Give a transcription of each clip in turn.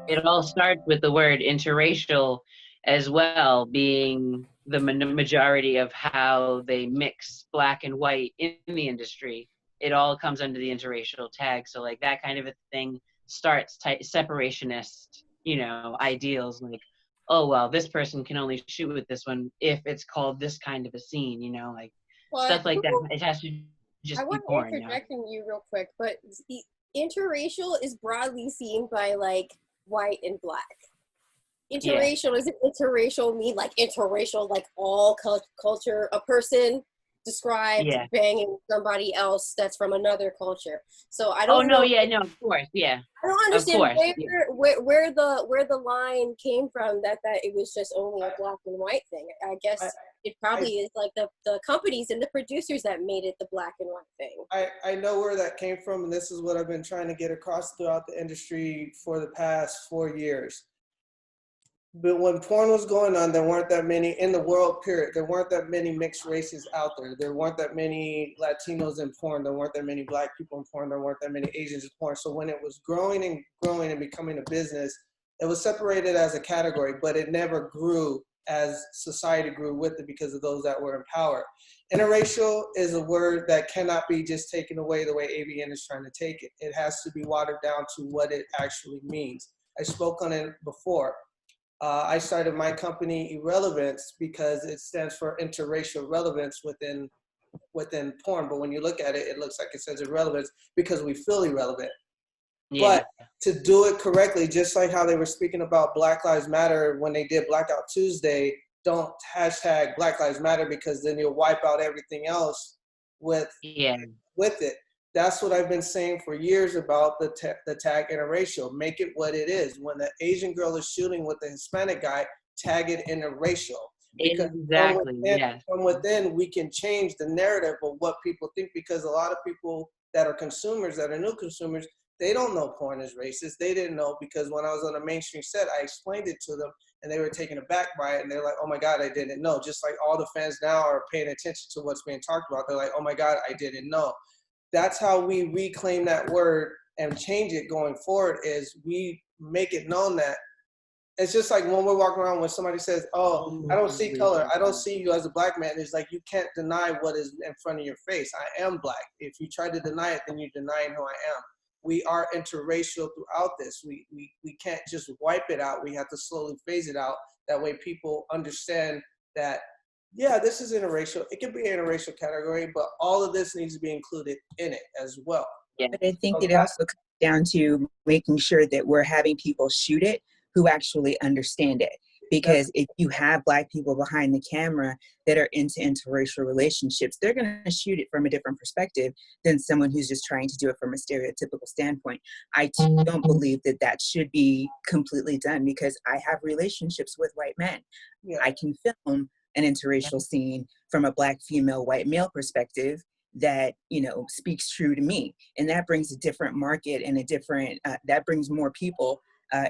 It all starts with the word interracial as well, being the majority of how they mix black and white in the industry. It all comes under the interracial tag. So like that kind of a thing starts separationist, ideals like, oh, well, this person can only shoot with this one if it's called this kind of a scene, like But stuff like that. It has to I just be want to porn, interject in you real quick, but interracial is broadly seen by like white and black. Interracial, is it interracial mean like interracial, like all culture, a person described banging somebody else that's from another culture. So I don't know. No, of course, yeah. I don't understand where the line came from that it was just only a black and white thing. I guess it probably is like the companies and the producers that made it the black and white thing. I know where that came from, and this is what I've been trying to get across throughout the industry for the past 4 years. But when porn was going on, there weren't that many, in the world, period, there weren't that many mixed races out there. There weren't that many Latinos in porn. There weren't that many black people in porn. There weren't that many Asians in porn. So when it was growing and becoming a business, it was separated as a category, but it never grew as society grew with it because of those that were in power. Interracial is a word that cannot be just taken away the way AVN is trying to take it. It has to be watered down to what it actually means. I spoke on it before. I started my company Irrelevance because it stands for interracial relevance within porn. But when you look at it, it looks like it says irrelevance because we feel irrelevant. Yeah. But to do it correctly, just like how they were speaking about Black Lives Matter when they did Blackout Tuesday, don't hashtag Black Lives Matter because then you'll wipe out everything else with it. That's what I've been saying for years about the tag interracial. Make it what it is. When the Asian girl is shooting with the Hispanic guy, tag it interracial. Because from within, we can change the narrative of what people think, because a lot of people that are consumers, that are new consumers, they don't know porn is racist. They didn't know because when I was on a mainstream set, I explained it to them and they were taken aback by it. And they're like, oh my God, I didn't know. Just like all the fans now are paying attention to what's being talked about. They're like, oh my God, I didn't know. That's how we reclaim that word and change it going forward, is we make it known that it's just like when we're walking around, when somebody says, oh, I don't see color, I don't see you as a black man. It's like, you can't deny what is in front of your face. I am black. If you try to deny it, then you're denying who I am. We are interracial throughout this. We can't just wipe it out. We have to slowly phase it out. That way people understand that, yeah, this is interracial. It could be an interracial category, but all of this needs to be included in it as well. Yeah. But I think it also comes down to making sure that we're having people shoot it who actually understand it. Because if you have Black people behind the camera that are into interracial relationships, they're going to shoot it from a different perspective than someone who's just trying to do it from a stereotypical standpoint. I don't believe that that should be completely done, because I have relationships with white men. Yeah. I can film an interracial scene from a Black female, white male perspective that, you know, speaks true to me. And that brings a different market and a different, that brings more people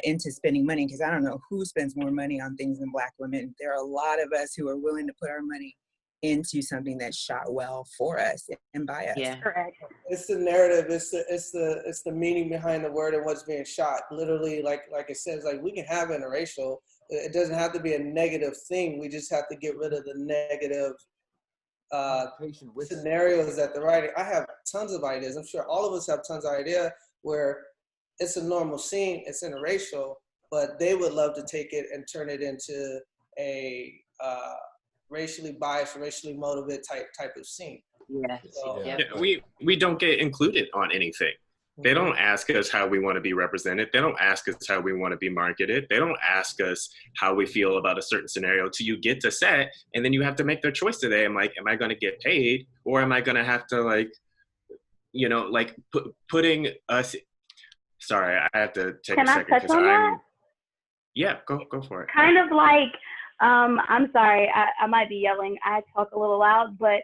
into spending money, because I don't know who spends more money on things than Black women. There are a lot of us who are willing to put our money into something that's shot well for us and by us. Yeah, correct. It's the narrative. It's the meaning behind the word and what's being shot. Literally, like it says, like, we can have interracial. It doesn't have to be a negative thing. We just have to get rid of the negative scenarios that they're writing. I have tons of ideas. I'm sure all of us have tons of ideas where it's a normal scene, it's interracial, but they would love to take it and turn it into a racially biased, racially motivated type of scene. Yeah. So, yeah. We don't get included on anything. They don't ask us how we want to be represented. They don't ask us how we want to be marketed. They don't ask us how we feel about a certain scenario till you get to set, and then you have to make their choice today. I'm like, am I going to get paid, or am I going to have to, like, you know, like putting us. Sorry, I have to take a second. Can I touch on that? Yeah, go for it. Kind of like, I'm sorry, I might be yelling. I talk a little loud, but,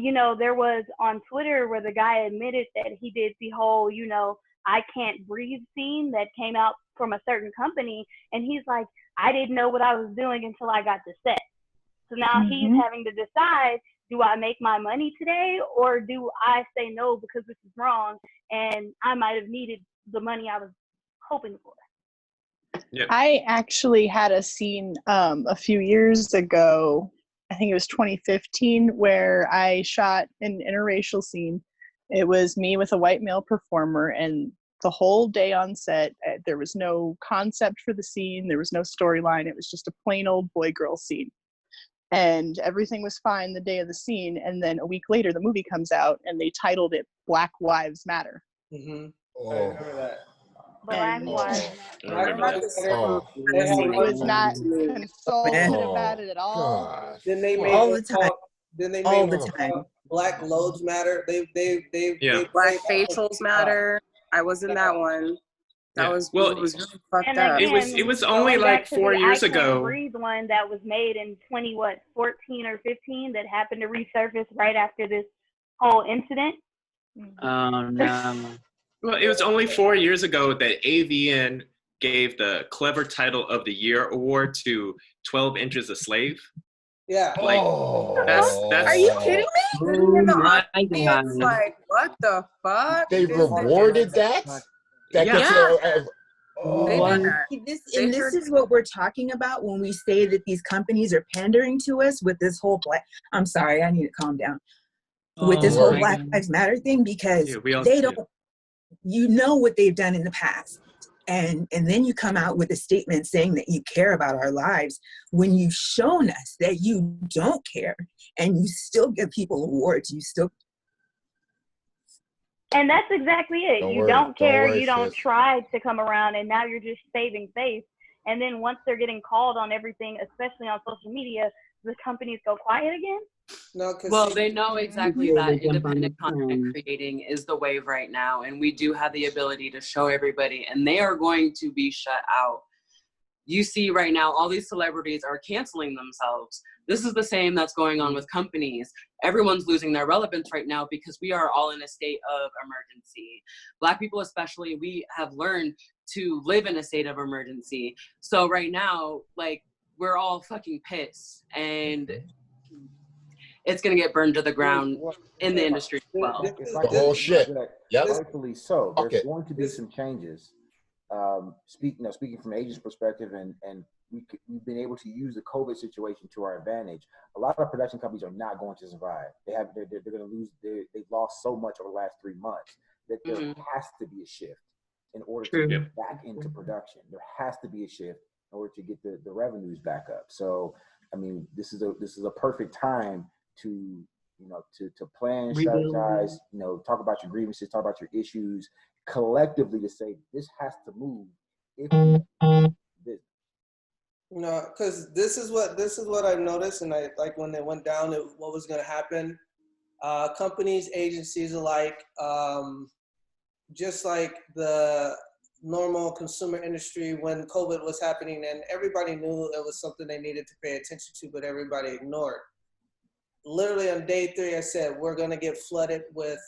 you know, there was on Twitter where the guy admitted that he did the whole, you know, I can't breathe scene that came out from a certain company. And he's like, I didn't know what I was doing until I got to set. So now he's having to decide, do I make my money today, or do I say no because this is wrong and I might have needed the money I was hoping for? Yeah. I actually had a scene a few years ago, I think it was 2015, where I shot an interracial scene. It was me with a white male performer, and the whole day on set, there was no concept for the scene, there was no storyline, it was just a plain old boy-girl scene. And everything was fine the day of the scene, and then a week later the movie comes out and they titled it Black Lives Matter. Mm-hmm. Oh. I remember that. Black And Lives I remember that. Oh. They had I was not one- consulted Oh, about it at all. gosh. Then they made All one the time. called. Then they All made the one time. called Black Loads Matter. They Yeah. Black played off of- facials matter. I was in that one. That Yeah. was Well, it was really fucked And up. again, it was only going like back to 4 the years I Can't ago. Breathe one that was made in 14 or 15 that happened to resurface right after this whole incident. Oh no. Well, it was only 4 years ago that AVN gave the Clever Title of the Year award to 12 Inches a Slave. Yeah. Like, that's Are you kidding me? Sitting in the my audience, God. like, what the fuck? They This rewarded that? That Yeah. gets They What? did that. And this is what we're talking about when we say that these companies are pandering to us with this whole I'm sorry, I need to calm down. With this Oh whole my Black God. Lives Matter thing, because Yeah, we all they see don't, you know what they've done in the past. And then you come out with a statement saying that you care about our lives when you've shown us that you don't care, and you still give people awards. You still. And that's exactly it. Don't You worry. don't Don't care. worry, You don't sis. try to come around, and now you're just saving face. And then once they're getting called on everything, especially on social media, the companies go quiet again. No, because Well, they know exactly Yeah, that they jump on independent the content trend. creating is the wave right now, and we do have the ability to show everybody, and they are going to be shut out. You see right now, all these celebrities are canceling themselves. This is the same that's going on with companies. Everyone's losing their relevance right now because we are all in a state of emergency. Black people especially, we have learned to live in a state of emergency. So right now, like, we're all fucking pissed, and it's gonna get burned to the ground in the industry as well. If I The whole shit. Yep. Rightfully so. Fuck There's it. going to be some changes. Speaking from an agent's perspective, and we've been able to use the COVID situation to our advantage. A lot of production companies are not going to survive. They're going to lose. They've lost so much over the last 3 months that there has to be a shift in order to get back into production. There has to be a shift in order to get the revenues back up. So, I mean, this is a perfect time to plan, strategize, talk about your grievances, talk about your issues collectively, to say this has to move. Because this is what I've noticed, and I like when they went down, what was going to happen. Companies, agencies alike, just like the normal consumer industry when COVID was happening, and everybody knew it was something they needed to pay attention to, but everybody ignored. Literally on day 3, I said, we're going to get flooded with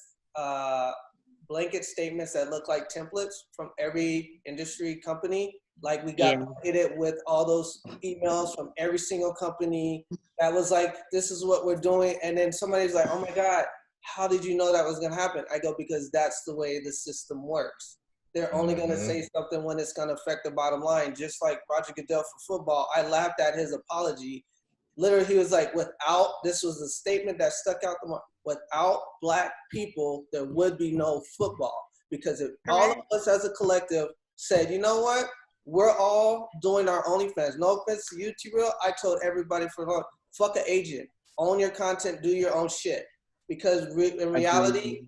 blanket statements that look like templates from every industry company. Like we got hit it with all those emails from every single company that was like, this is what we're doing. And then somebody's like, oh my God, how did you know that was going to happen? I go, because that's the way the system works. They're only going to say something when it's going to affect the bottom line. Just like Roger Goodell for football, I laughed at his apology. Literally, he was like, this was a statement that stuck out the most. Without Black people, there would be no football. Because if all of us as a collective said, you know what? We're all doing our OnlyFans. No offense to you, T-Real. I told everybody fuck an agent. Own your content, do your own shit. Because in reality,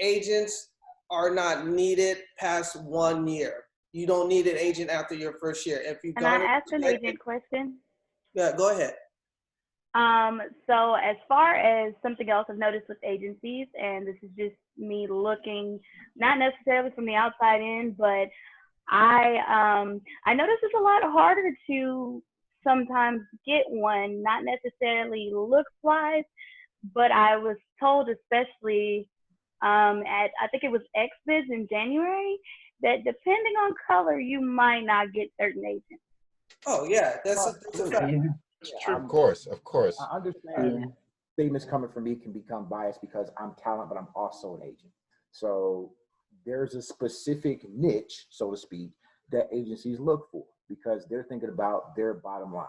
agents are not needed past 1 year. You don't need an agent after your first year. If you Can I ask an agent question? Yeah, go ahead. So as far as something else I've noticed with agencies, and this is just me looking, not necessarily from the outside in, but I notice it's a lot harder to sometimes get one, not necessarily looks-wise, but I was told, especially at, I think it was XBiz in January, that depending on color, you might not get certain agents. Oh yeah, that's a fact. Of course. I understand statements coming from me can become biased because I'm talent, but I'm also an agent. So there's a specific niche, so to speak, that agencies look for, because they're thinking about their bottom line.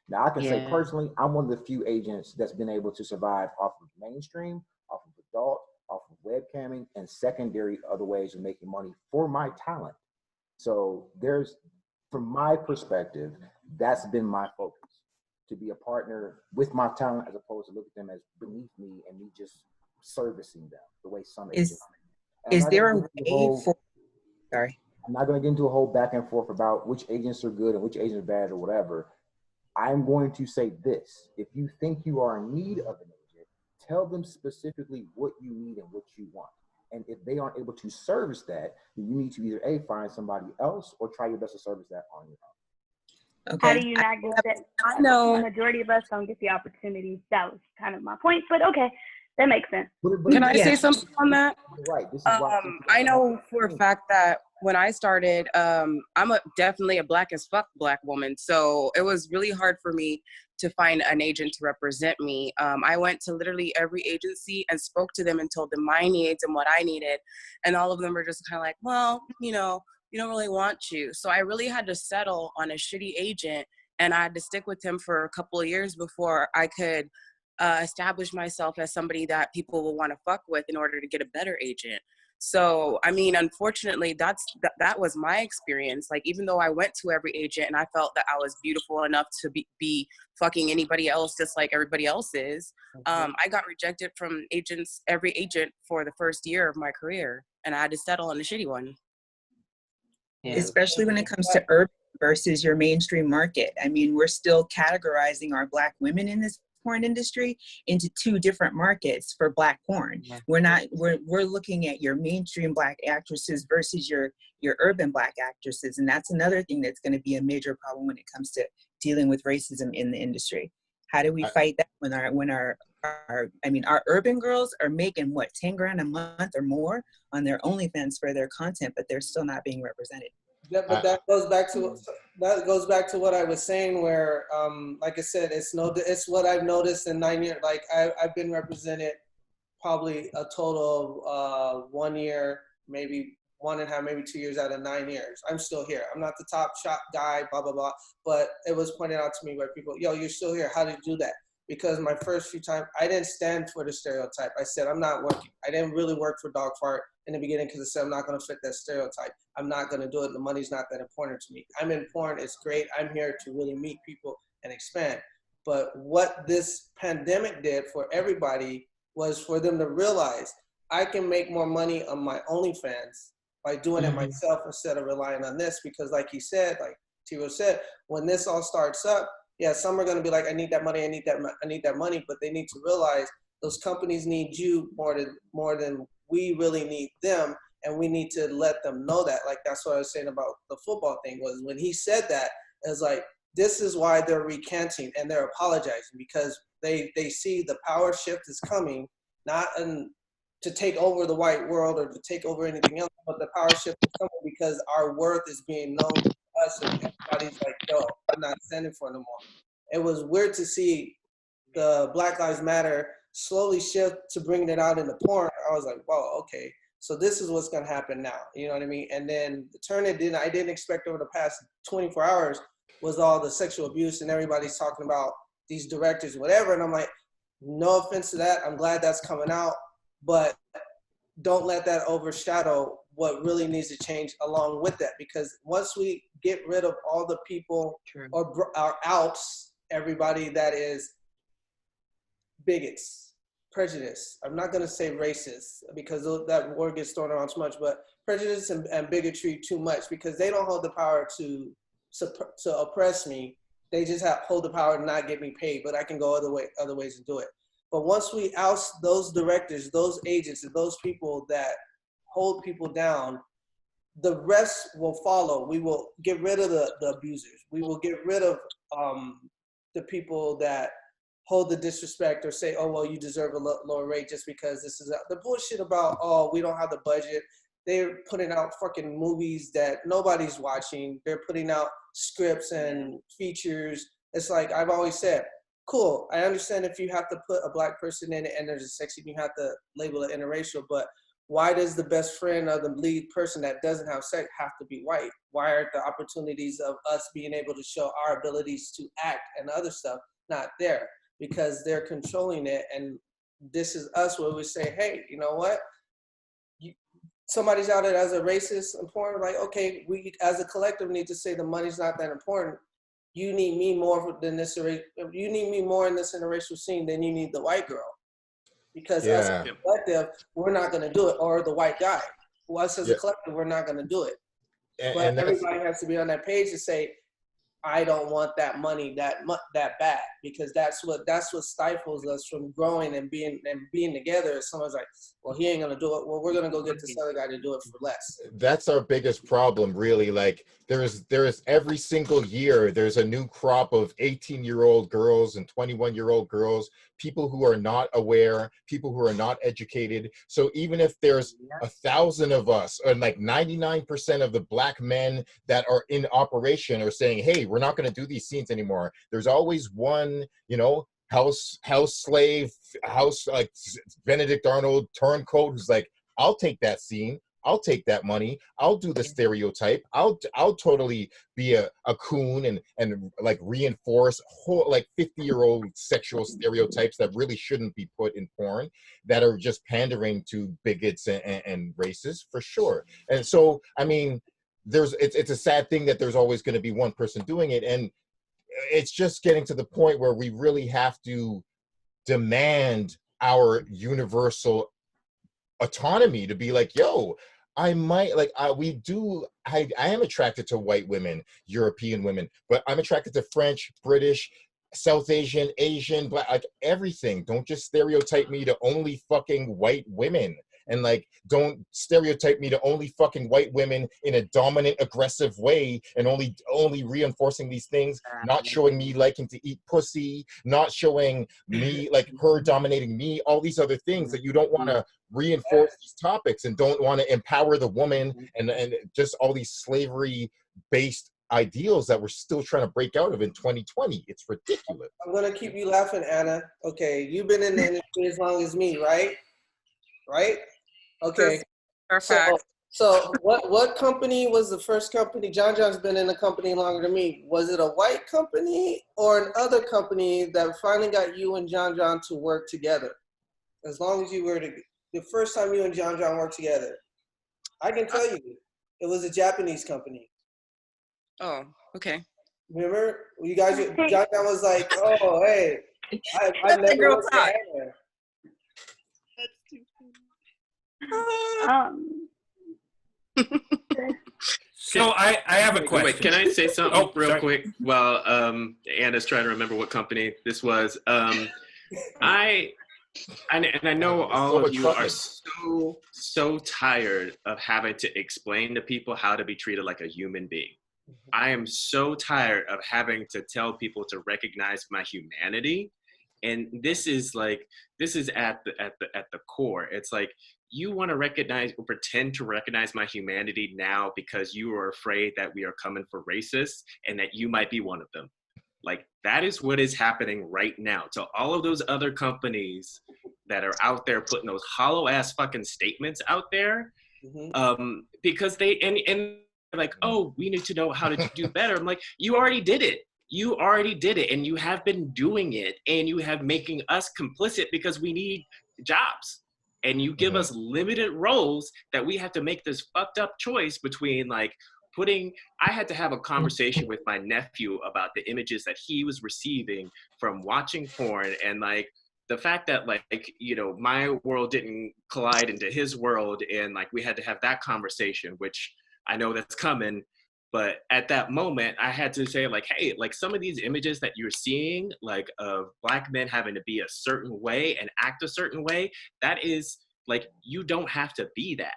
Now, I can say personally, I'm one of the few agents that's been able to survive off of mainstream, off of adult, off of webcamming, and secondary other ways of making money for my talent. So from my perspective, that's been my focus, to be a partner with my talent as opposed to look at them as beneath me and me just servicing them the way some agents. Is there a way for, sorry. I'm not going to get into a whole back and forth about which agents are good and which agents are bad or whatever. I'm going to say this: if you think you are in need of an agent, tell them specifically what you need and what you want. And if they aren't able to service that, then you need to either A, find somebody else, or try your best to service that on your own. Okay. How do you not get that? I know the majority of us don't get the opportunities. That was kind of my point, but okay, that makes sense. Can I say something on that? Right. This is I know for a fact that when I started, I'm definitely a black as fuck black woman. So it was really hard for me to find an agent to represent me. I went to literally every agency and spoke to them and told them my needs and what I needed. And all of them were just kind of like, well, you know, we don't really want you. So I really had to settle on a shitty agent, and I had to stick with him for a couple of years before I could establish myself as somebody that people will want to fuck with in order to get a better agent. So, I mean, unfortunately, that was my experience. Like, even though I went to every agent and I felt that I was beautiful enough to be fucking anybody else just like everybody else is, I got rejected from every agent for the first year of my career, and I had to settle on the shitty one. Yeah. Especially when it comes to urban versus your mainstream market. I mean, we're still categorizing our black women in this porn industry into two different markets for black porn. We're looking at your mainstream black actresses versus your urban black actresses, and that's another thing that's going to be a major problem when it comes to dealing with racism in the industry. How do we fight that when our urban girls are making what, 10 grand a month or more on their OnlyFans for their content, but they're still not being represented? Yeah, but that goes back to what I was saying, where, like I said, it's what I've noticed in 9 years. Like I've been represented probably a total of 1 year, maybe 1.5, maybe 2 years out of 9 years. I'm still here. I'm not the top shot guy, blah, blah, blah. But it was pointed out to me by people, yo, you're still here. How did you do that? Because my first few times, I didn't stand for the stereotype. I said, I'm not working. I didn't really work for Dog Fart in the beginning because I said, I'm not going to fit that stereotype. I'm not going to do it. The money's not that important to me. I'm in porn. It's great. I'm here to really meet people and expand. But what this pandemic did for everybody was for them to realize I can make more money on my OnlyFans by doing it myself instead of relying on this. Because like he said, like Tiro said, when this all starts up, yeah, some are going to be like, I need that money, I need that money, but they need to realize those companies need you more than we really need them, and we need to let them know that. Like, that's what I was saying about the football thing, was when he said that, it's like, this is why they're recanting and they're apologizing, because they see the power shift is coming, not to take over the white world or to take over anything else, but the power shift is coming because our worth is being known to us, and everybody's like, yo, I'm not standing for it no more. It was weird to see the Black Lives Matter slowly shift to bringing it out in the porn. I was like, wow, okay, so this is what's gonna happen now. You know what I mean? And then the turn I didn't expect over the past 24 hours was all the sexual abuse, and everybody's talking about these directors, whatever. And I'm like, no offense to that. I'm glad that's coming out, but don't let that overshadow what really needs to change along with that. Because once we get rid of all the people or our outs, everybody that is bigots, prejudice. I'm not going to say racist because that word gets thrown around too much, but prejudice and bigotry too much, because they don't hold the power to oppress me. They just hold the power to not get me paid, but I can go other ways to do it. But once we oust those directors, those agents, and those people that hold people down, the rest will follow. We will get rid of the abusers. We will get rid of the people that hold the disrespect or say, oh, well, you deserve a lower rate just because this is the bullshit about, oh, we don't have the budget. They're putting out fucking movies that nobody's watching. They're putting out scripts and features. It's like I've always said, cool, I understand if you have to put a black person in it and there's a sex scene, you have to label it interracial, but Why does the best friend or the lead person that doesn't have sex have to be white? Why are the opportunities of us being able to show our abilities to act and other stuff not there? Because they're controlling it. And this is us where we say, hey, you know what? Somebody's out there as a racist and porn, like, okay, we as a collective need to say the money's not that important. You need me more than this. You need me more in this interracial scene than you need the white girl. Because us as a collective, we're not going to do it, or the white guy. Us as a collective, we're not going to do it. But everybody has to be on that page to say, I don't want that money that bad, because that's what stifles us from growing and being together. Someone's like, well, he ain't gonna do it. Well, we're gonna go get this other guy to do it for less. That's our biggest problem, really. Like there is every single year there's a new crop of 18-year-old girls and 21-year-old girls, people who are not aware, people who are not educated. So even if there's 1,000 of us, or like 99% of the black men that are in operation are saying, hey, we're not going to do these scenes anymore, there's always one, you know, house slave, like Benedict Arnold turncoat who's like, I'll take that scene, I'll take that money, I'll do the stereotype, I'll totally be a coon and like reinforce whole like 50-year-old sexual stereotypes that really shouldn't be put in porn, that are just pandering to bigots and racists, for sure. And so, I mean, it's a sad thing that there's always going to be one person doing it, and it's just getting to the point where we really have to demand our universal autonomy to be like, yo, I might like I am attracted to white women, European women, but I'm attracted to French, British, South Asian, Asian, black, like everything. Don't just stereotype me to only fucking white women. And like, don't stereotype me to only fucking white women in a dominant, aggressive way, and only reinforcing these things, not showing me liking to eat pussy, not showing me like her dominating me, all these other things that you don't want to reinforce these topics, and don't want to empower the woman, and just all these slavery-based ideals that we're still trying to break out of in 2020. It's ridiculous. I'm gonna keep you laughing, Anna. Okay, you've been in the industry as long as me, right? Right? Okay. Perfect. So what company was the first company? John John's been in the company longer than me. Was it a white company or another company that finally got you and John John to work together? As long as you were the first time you and John John worked together, I can tell you, it was a Japanese company. Oh, okay. Remember, you guys? John John was like, "Oh, hey, I never worked with Anna." So I have a question. Wait, can I say something real quick? Well, Anna's trying to remember what company this was. I know all of you are so tired of having to explain to people how to be treated like a human being. I am so tired of having to tell people to recognize my humanity. And this is at the core. It's like, you want to recognize or pretend to recognize my humanity now because you are afraid that we are coming for racists and that you might be one of them. Like, that is what is happening right now to all of those other companies that are out there putting those hollow ass fucking statements out there. Because they and like, oh, we need to know how to do better. I'm like, you already did it. You already did it, and you have been doing it, and you have making us complicit because we need jobs. And you give us limited roles that we have to make this fucked up choice between like I had to have a conversation with my nephew about the images that he was receiving from watching porn, and like the fact that like, you know, my world didn't collide into his world, and like we had to have that conversation, which I know that's coming. But at that moment, I had to say like, hey, like some of these images that you're seeing, like of Black men having to be a certain way and act a certain way, that is like, you don't have to be that.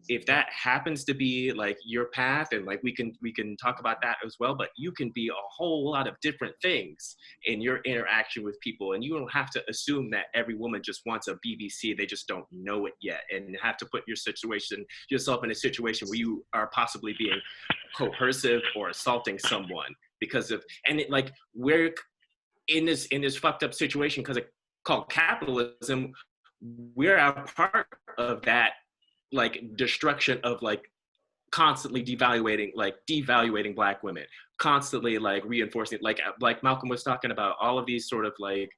If that happens to be like your path, and like we can talk about that as well, but you can be a whole lot of different things in your interaction with people, and you don't have to assume that every woman just wants a BBC. They just don't know it yet, and have to put yourself in a situation where you are possibly being coercive or assaulting someone because of, and it, like, we're in this fucked up situation because it's called capitalism. We're a part of that like destruction of like constantly devaluating Black women, constantly like reinforcing, like Malcolm was talking about, all of these sort of like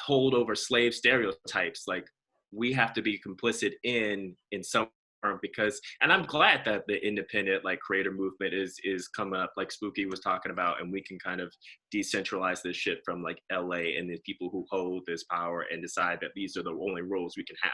holdover slave stereotypes. Like we have to be complicit in some form, because, and I'm glad that the independent like creator movement is coming up, like Spooky was talking about, and we can kind of decentralize this shit from like LA and the people who hold this power and decide that these are the only rules we can have.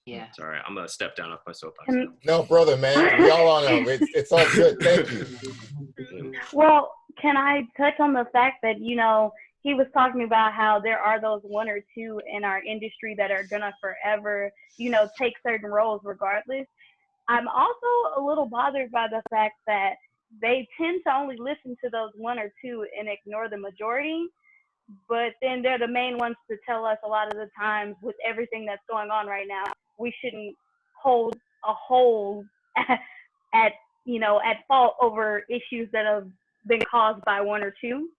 Yeah. Sorry, I'm gonna step down off my soapbox. No, brother, man. We all on it's all good. Thank you. Well, can I touch on the fact that, you know, he was talking about how there are those one or two in our industry that are gonna forever, you know, take certain roles regardless. I'm also a little bothered by the fact that they tend to only listen to those one or two and ignore the majority. But then they're the main ones to tell us a lot of the times, with everything that's going on right now, we shouldn't hold a whole at you know, at fault over issues that have been caused by one or two.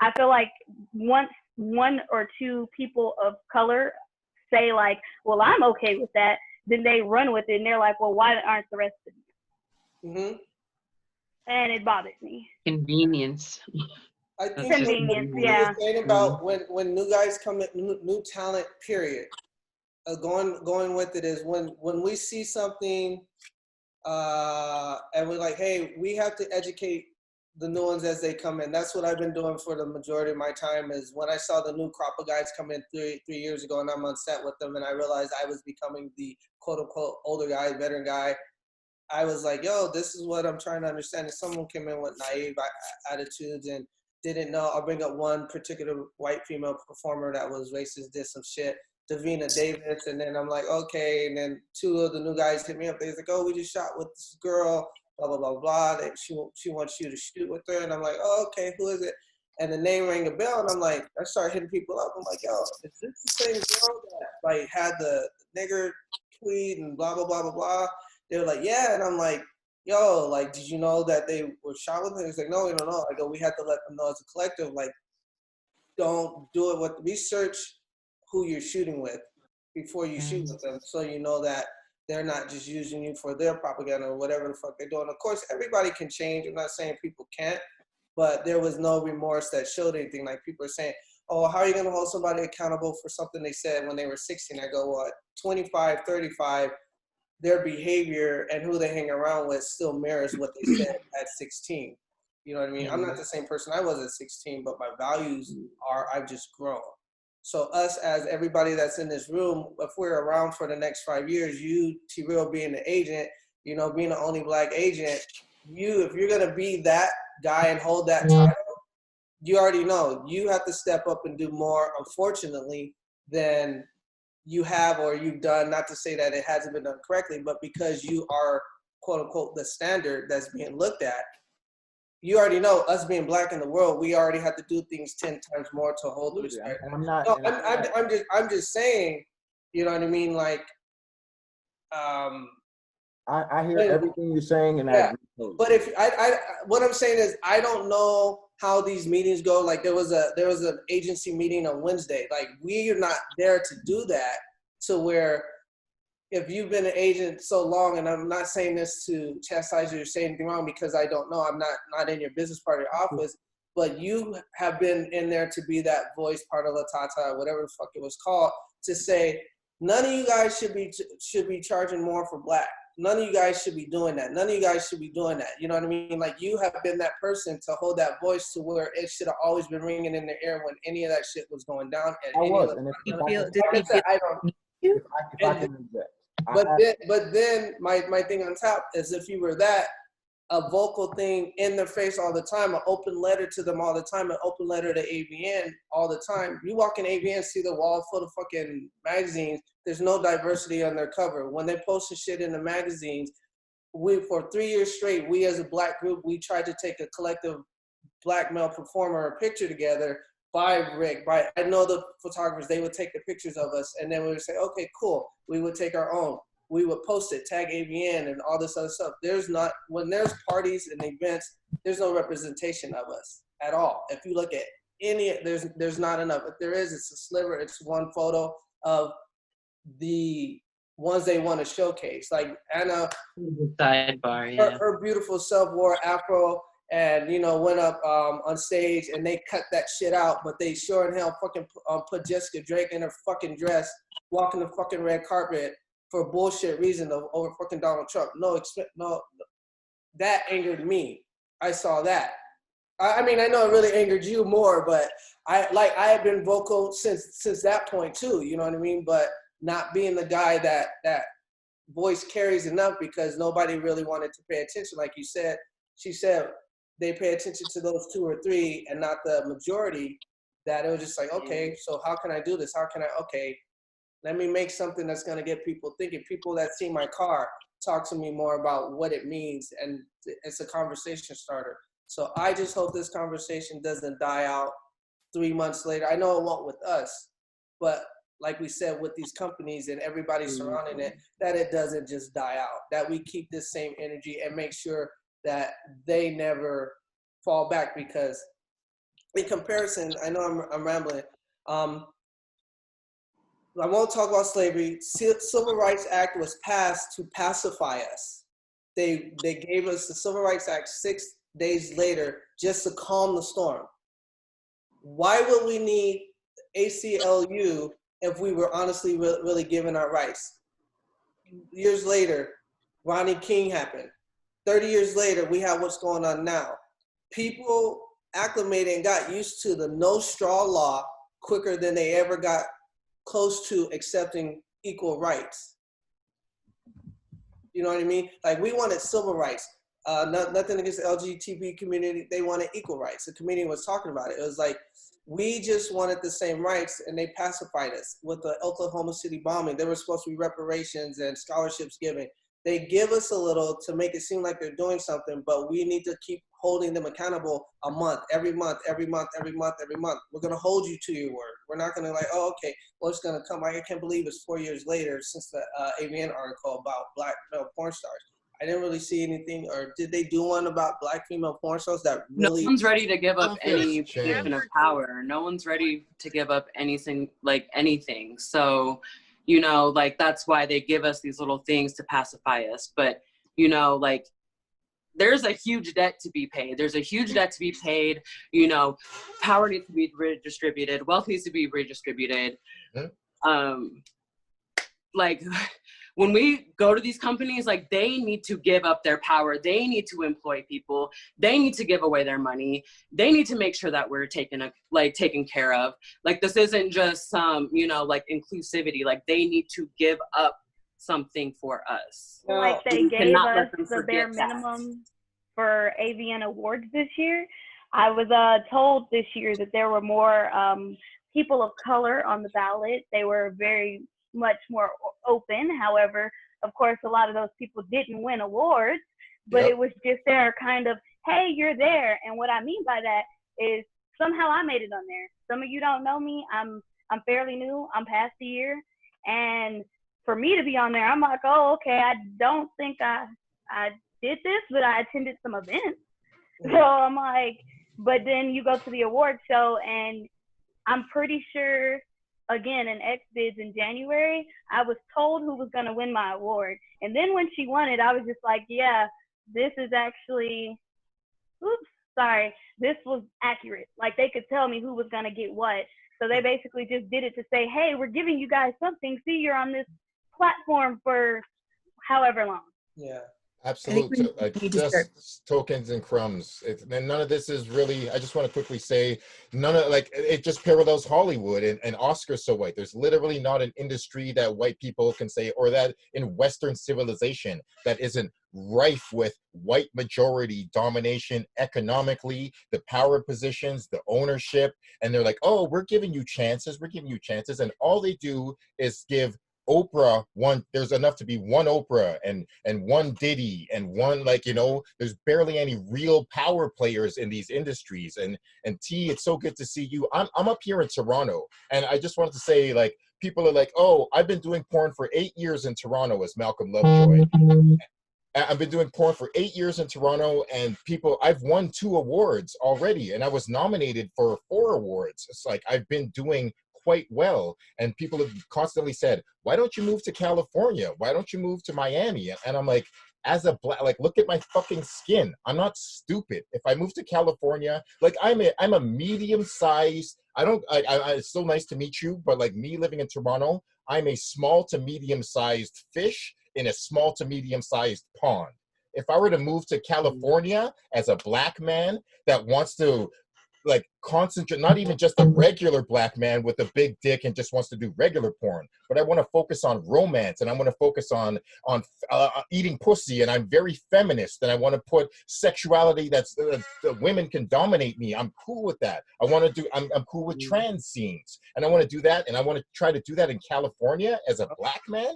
I feel like once one or two people of color say like, well, I'm okay with that, then they run with it and they're like, well, why aren't the rest of you? Mm-hmm. And it bothers me. Convenience. I think Convenience, what yeah. you're saying about when new guys come in, new talent, period. Going with it is when we see something and we're like, hey, we have to educate the new ones as they come in. That's what I've been doing for the majority of my time, is when I saw the new crop of guys come in three years ago and I'm on set with them and I realized I was becoming the quote unquote older guy, veteran guy. I was like, yo, this is what I'm trying to understand. If someone came in with naive attitudes and didn't know, I'll bring up one particular white female performer that was racist, did some shit, Davina Davis, and then I'm like, okay, and then two of the new guys hit me up. They was like, oh, we just shot with this girl, blah, blah, blah, blah. She wants you to shoot with her. And I'm like, oh, okay, who is it? And the name rang a bell, and I'm like, I started hitting people up. I'm like, yo, is this the same girl that like had the nigger tweet and blah, blah, blah, blah, blah? They were like, yeah, and I'm like, yo, like, did you know that they were shot with her? He's like, no, we don't know. I go, we have to let them know as a collective, like, don't do it with, research who you're shooting with before you shoot with them, so you know that they're not just using you for their propaganda or whatever the fuck they're doing. Of course, everybody can change. I'm not saying people can't, but there was no remorse that showed anything. Like, people are saying, oh, how are you gonna hold somebody accountable for something they said when they were 16? I go, what, 25, 35, their behavior and who they hang around with still mirrors what they said at 16. You know what I mean? I'm not the same person I was at 16, but my values are, I've just grown. So us, as everybody that's in this room, if we're around for the next 5 years, you, T-Real, being the agent, you know, being the only Black agent, you, if you're gonna be that guy and hold that title, you already know you have to step up and do more, unfortunately, than you have or you've done. Not to say that it hasn't been done correctly, but because you are, quote unquote, the standard that's being looked at, you already know, us being Black in the world, we already have to do things 10 times more to hold the respect. I'm just saying, you know what I mean? Like, I hear everything you're saying, and yeah. I agree. But if what I'm saying is, I don't know how these meetings go. Like, there was an agency meeting on Wednesday. Like, we are not there to do that. To where, if you've been an agent so long, and I'm not saying this to chastise you or say anything wrong, because I don't know, I'm not in your business part of your office, but you have been in there to be that voice, part of La Tata, whatever the fuck it was called, to say, none of you guys should be charging more for Black. None of you guys should be doing that. None of you guys should be doing that. You know what I mean? Like, you have been that person to hold that voice to where it should have always been ringing in the air when any of that shit was going down. But then my thing on top is, if you were that, a vocal thing in their face all the time, an open letter to them all the time, an open letter to AVN all the time. You walk in AVN, see the wall full of fucking magazines. There's no diversity on their cover. When they post shit in the magazines, for 3 years straight, we as a Black group, we tried to take a collective Black male performer picture together by Rick. I know the photographers, they would take the pictures of us, and then we would say, okay, cool. We would take our own. We would post it, tag AVN and all this other stuff. When there's parties and events, there's no representation of us at all. If you look at there's not enough. If there is, it's a sliver. It's one photo of the ones they want to showcase. Like Ana, sidebar, yeah. her beautiful self wore Aphro and, you know, went up on stage and they cut that shit out, but they sure in hell fucking put Jessica Drake in her fucking dress, walking the fucking red carpet for a bullshit reason over fucking Donald Trump. No, that angered me. I saw that. I mean, I know it really angered you more, but I have been vocal since that point too. You know what I mean? But not being the guy that voice carries enough because nobody really wanted to pay attention. Like you said, she said they pay attention to those 2 or 3 and not the majority. That it was just like, okay, so how can I do this? How can I? Okay, let me make something that's gonna get people thinking. People that see my car talk to me more about what it means, and it's a conversation starter. So I just hope this conversation doesn't die out 3 months later. I know it won't with us, but like we said, with these companies and everybody surrounding it, that it doesn't just die out, that we keep this same energy and make sure that they never fall back. Because in comparison, I know I'm rambling. I won't talk about slavery. Civil Rights Act was passed to pacify us. They gave us the Civil Rights Act 6 days later just to calm the storm. Why would we need ACLU if we were honestly really given our rights? Years later, Rodney King happened. 30 years later, we have what's going on now. People acclimated and got used to the no straw law quicker than they ever got close to accepting equal rights. You know what I mean? Like, we wanted civil rights. Nothing against the LGBT community. They wanted equal rights. The comedian was talking about it. It was like, we just wanted the same rights, and they pacified us with the Oklahoma City bombing. There were supposed to be reparations and scholarships given. They give us a little to make it seem like they're doing something, but we need to keep holding them accountable a month, every month, every month, every month, every month. We're going to hold you to your word. We're not going to like, oh, okay, well, it's going to come. I can't believe it's 4 years later since the AVN article about black male porn stars. I didn't really see anything, or did they do one about black female porn stars that really? No one's ready to give up any position of power. No one's ready to give up anything, like anything. So, you know, like, that's why they give us these little things to pacify us. But, you know, like, there's a huge debt to be paid. There's a huge debt to be paid. You know, power needs to be redistributed. Wealth needs to be redistributed. Like, when we go to these companies, like, they need to give up their power. They need to employ people. They need to give away their money. They need to make sure that we're taken care of. Like, this isn't just some, you know, like, inclusivity. Like, they need to give up something for us. Like, they gave us the bare minimum for AVN awards this year. I was told this year that there were more people of color on the ballot. They were very much more open. However, of course, a lot of those people didn't win awards, but it was just their kind of, hey, you're there. And what I mean by that is somehow I made it on there. Some of you don't know me. I'm fairly new. I'm past a year. And for me to be on there, I'm like, oh, okay, I don't think I did this, but I attended some events. So I'm like, but then you go to the award show, and I'm pretty sure, again, in X bids in January, I was told who was going to win my award. And then when she won it, I was just like, yeah, this is actually, this was accurate. Like, they could tell me who was going to get what. So they basically just did it to say, hey, we're giving you guys something. See, you're on this platform for however long. Yeah. Absolutely, like, just tokens and crumbs. And none of this is really, I just want to quickly say, none of, like, it just parallels Hollywood and Oscars so white. There's literally not an industry that white people can say, or that in Western civilization, that isn't rife with white majority domination economically, the power positions, the ownership. And they're like, oh, we're giving you chances. And all they do is give Oprah one. There's enough to be one Oprah and one Diddy and one, like, you know, there's barely any real power players in these industries. And T, it's so good to see you. I'm up here in Toronto, and I just wanted to say, like, people are like, oh, I've been doing porn for 8 years in Toronto as Malcolm Lovejoy. I've been doing porn for 8 years in Toronto, and I've won 2 awards already, and I was nominated for 4 awards. It's like, I've been doing quite well. And people have constantly said, why don't you move to California? Why don't you move to Miami? And I'm like, as a black, like, look at my fucking skin. I'm not stupid. If I move to California, like, I'm a medium sized, it's so nice to meet you, but like me living in Toronto, I'm a small to medium sized fish in a small to medium sized pond. If I were to move to California as a black man that wants to like concentrate, not even just a regular black man with a big dick and just wants to do regular porn, but I want to focus on romance, and I want to focus on eating pussy, and I'm very feminist, and I want to put sexuality that's women can dominate me. I'm cool with that. I'm cool with trans scenes, and I want to do that, and I want to try to do that in California as a black man.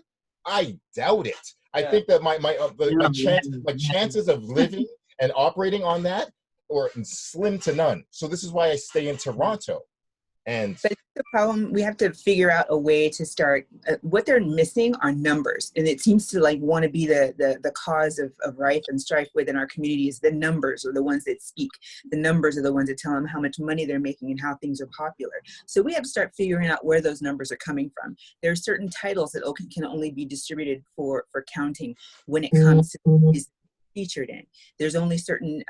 I doubt it. I think that my chances of living and operating on that or slim to none. So this is why I stay in Toronto. But the problem, we have to figure out a way to start. What they're missing are numbers, and it seems to like want to be the cause of rife and strife within our communities. The numbers are the ones that speak. The numbers are the ones that tell them how much money they're making and how things are popular. So we have to start figuring out where those numbers are coming from. There are certain titles that can only be distributed for counting when it comes to featured in. There's only certain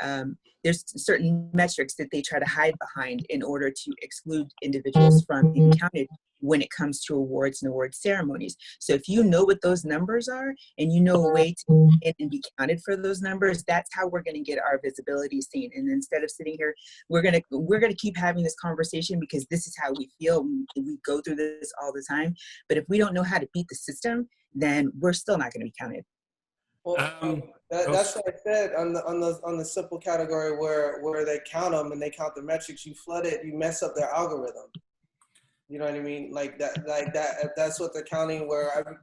metrics that they try to hide behind in order to exclude individuals from being counted when it comes to awards and award ceremonies. So if you know what those numbers are and you know a way to get and be counted for those numbers, that's how we're going to get our visibility seen. And instead of sitting here, we're going to keep having this conversation because this is how we feel. We go through this all the time. But if we don't know how to beat the system, then we're still not going to be counted. Well, that's what I said on the simple category where they count them and they count the metrics. You flood it, you mess up their algorithm. You know what I mean? Like that. That's what they're counting.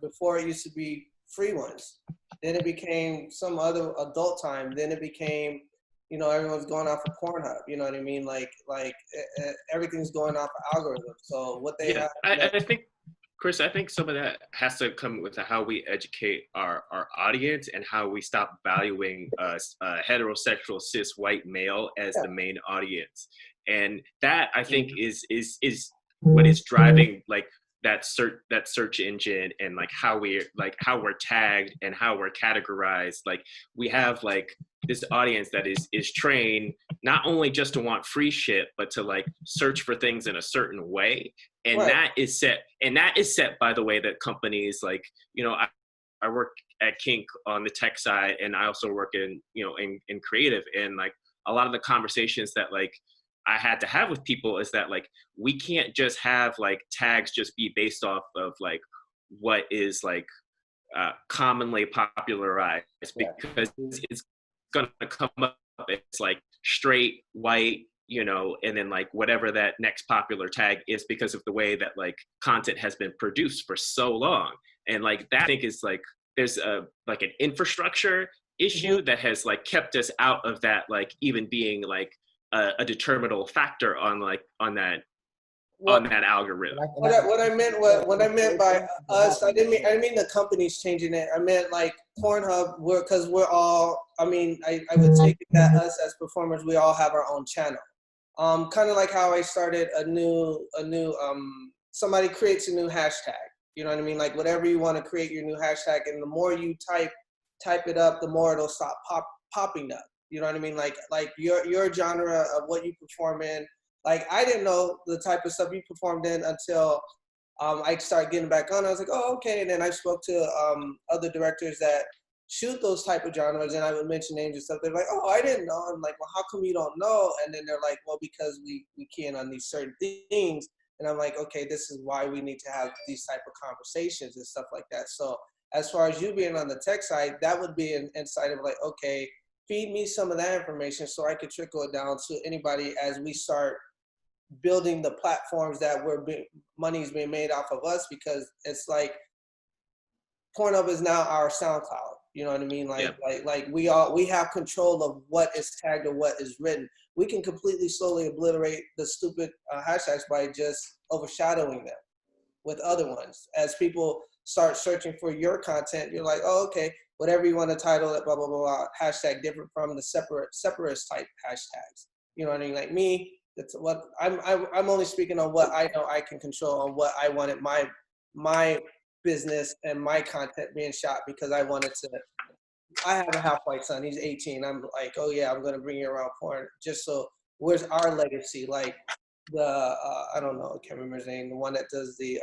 Before it used to be free ones, then it became some other adult time. Then it became, everyone's going off of Pornhub. You know what I mean? Like everything's going off of algorithm. So what they have. I think, Chris, I think some of that has to come with how we educate our audience and how we stop valuing heterosexual cis white male as the main audience. And that, I think, is what is driving like that search engine and like how we're tagged and how we're categorized. Like we have like this audience that is trained not only just to want free shit, but to like search for things in a certain way. And that is set by the way that companies like, I work at Kink on the tech side, and I also work in creative, and like a lot of the conversations that like I had to have with people is that like we can't just have like tags just be based off of like what is like commonly popularized, because it's gonna come up, it's like straight, white, and then like whatever that next popular tag is, because of the way that like content has been produced for so long. And like that, I think, is like there's like an infrastructure issue that has like kept us out of that, like even being like a determinable factor on that algorithm. What I meant by us, I didn't mean the companies changing it. I meant like Pornhub, because we're all. I would take it that us as performers, we all have our own channel. Kind of like how I started a new somebody creates a new hashtag. You know what I mean? Like whatever you want to create your new hashtag, and the more you type it up, the more it'll stop popping up. You know what I mean? Like your genre of what you perform in. Like I didn't know the type of stuff you performed in until I started getting back on. I was like, oh, okay. And then I spoke to other directors that shoot those type of genres, and I would mention names and stuff. They're like, oh, I didn't know. I'm like, well, how come you don't know? And then they're like, well, because we can on these certain things. And I'm like, okay, this is why we need to have these type of conversations and stuff like that. So as far as you being on the tech side, that would be an insight of like, okay, feed me some of that information so I could trickle it down to anybody as we start building the platforms that money's being made off of us, because it's like Pornhub is now our SoundCloud. You know what I mean? Like we have control of what is tagged or what is written. We can completely slowly obliterate the stupid hashtags by just overshadowing them with other ones. As people start searching for your content, you're like, oh, okay, whatever you want to title it, blah, blah, blah, blah, hashtag different from the separatist type hashtags. You know what I mean? Like me, It's what I'm only speaking on what I know I can control, on what I wanted my business and my content being shot, because I wanted to. I have a half-white son. He's 18. I'm like, oh yeah, I'm gonna bring you around porn. Just so, where's our legacy? Like the I don't know, I can't remember his name. The one that does the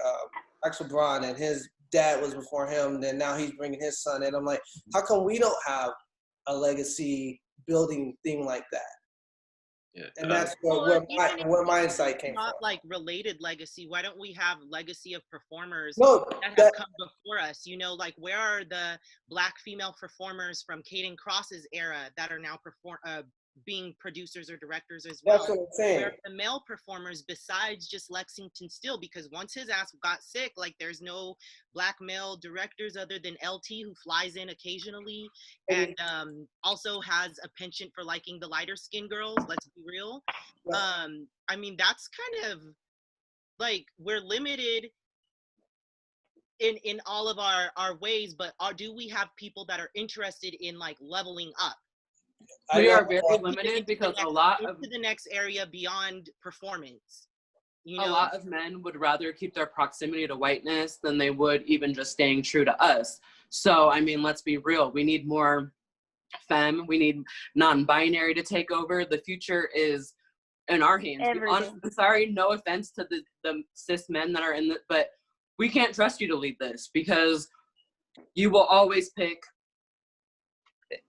Axel Braun, and his dad was before him. Then now he's bringing his son in. I'm like, how come we don't have a legacy building thing like that? Yeah. And that's where my insight came not from. like related legacy. Why don't we have legacy of performers No, that have come before us? You know, like where are the Black female performers from Caden Cross's era that are now being producers or directors as well? That's what I'm saying. Where are the male performers besides just Lexington Steele? Because once his ass got sick, like there's no Black male directors other than LT, who flies in occasionally and also has a penchant for liking the lighter skinned girls. Let's be real. I mean, that's kind of like, we're limited in all of our ways, but do we have people that are interested in like leveling up? We are very limited because a lot of the next area beyond performance. You know, a lot of men would rather keep their proximity to whiteness than they would even just staying true to us. So, I mean, let's be real. We need more femme. We need non-binary to take over. The future is in our hands. I'm sorry, no offense to the cis men that are in the, but we can't trust you to lead this because you will always pick.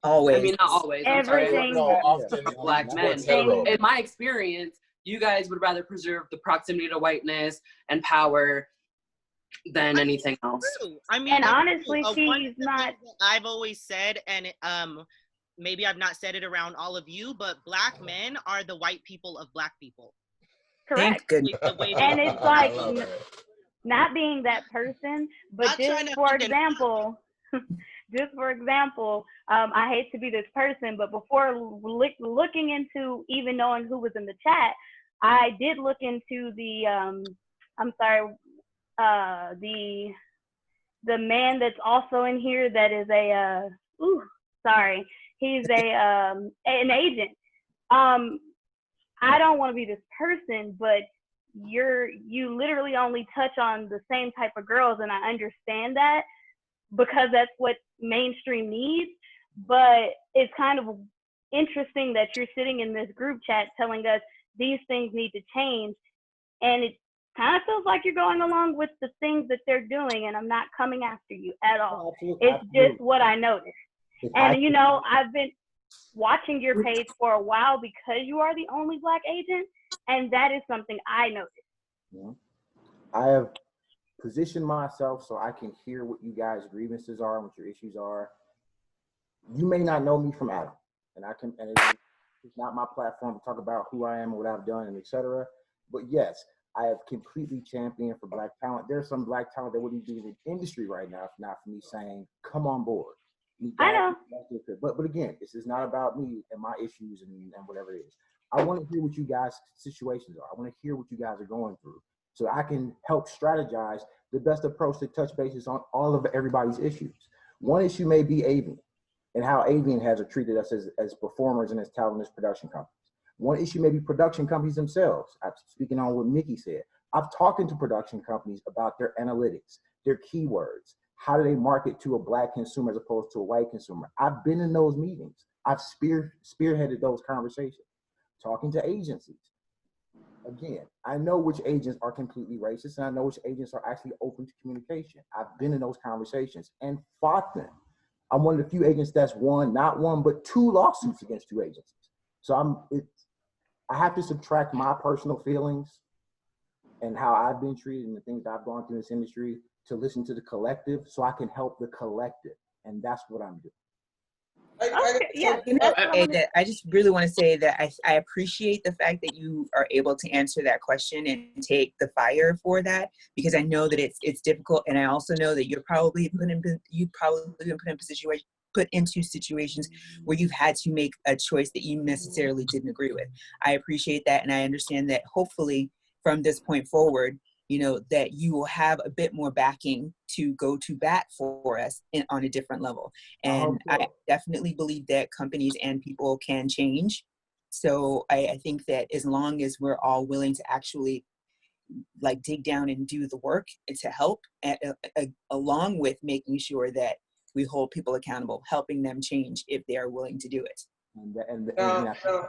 Always. I mean, not always. I'm Everything. sorry. Black men. In my experience, you guys would rather preserve the proximity to whiteness and power than anything else. I mean, and honestly, she's not. I've always said, and maybe I've not said it around all of you, but Black men are the white people of Black people. Correct. Thank And it's like not being that person, but just for example. Just for example, I hate to be this person, but before looking into even knowing who was in the chat, I did look into the, the man that's also in here that is he's an agent. I don't want to be this person, but you literally only touch on the same type of girls, and I understand that, because that's what mainstream needs. But it's kind of interesting that you're sitting in this group chat telling us these things need to change, and it kind of feels like you're going along with the things that they're doing, and I'm not coming after you at all. It's just what I noticed. And you know, I've been watching your page for a while because you are the only Black agent, and that is something I noticed. Yeah. I have position myself so I can hear what you guys' grievances are, what your issues are. You may not know me from Adam, and it's not my platform to talk about who I am and what I've done and etc. But yes, I have completely championed for Black talent. There's some Black talent that wouldn't be in the industry right now if not for me saying, come on board. I know. But again, this is not about me and my issues and whatever it is. I want to hear what you guys' situations are. I want to hear what you guys are going through, so I can help strategize the best approach to touch bases on all of everybody's issues. One issue may be Avian and how Avian has treated us as performers and as talent as production companies. One issue may be production companies themselves. I'm speaking on what Mickey said. I've talked to production companies about their analytics, their keywords. How do they market to a Black consumer as opposed to a white consumer? I've been in those meetings. I've spearheaded those conversations. Talking to agencies. Again, I know which agents are completely racist, and I know which agents are actually open to communication. I've been in those conversations and fought them. I'm one of the few agents that's won, not one, but 2 lawsuits against 2 agencies. So I have to subtract my personal feelings and how I've been treated and the things that I've gone through in this industry to listen to the collective so I can help the collective. And that's what I'm doing. I just really want to say that I appreciate the fact that you are able to answer that question and take the fire for that, because I know that it's difficult, and I also know that you've probably been put into situations where you've had to make a choice that you necessarily didn't agree with. I appreciate that, and I understand that hopefully from this point forward, you know, that you will have a bit more backing to go to bat for us on a different level. And I definitely believe that companies and people can change. So I think that as long as we're all willing to actually like dig down and do the work and to help, along with making sure that we hold people accountable, helping them change if they are willing to do it.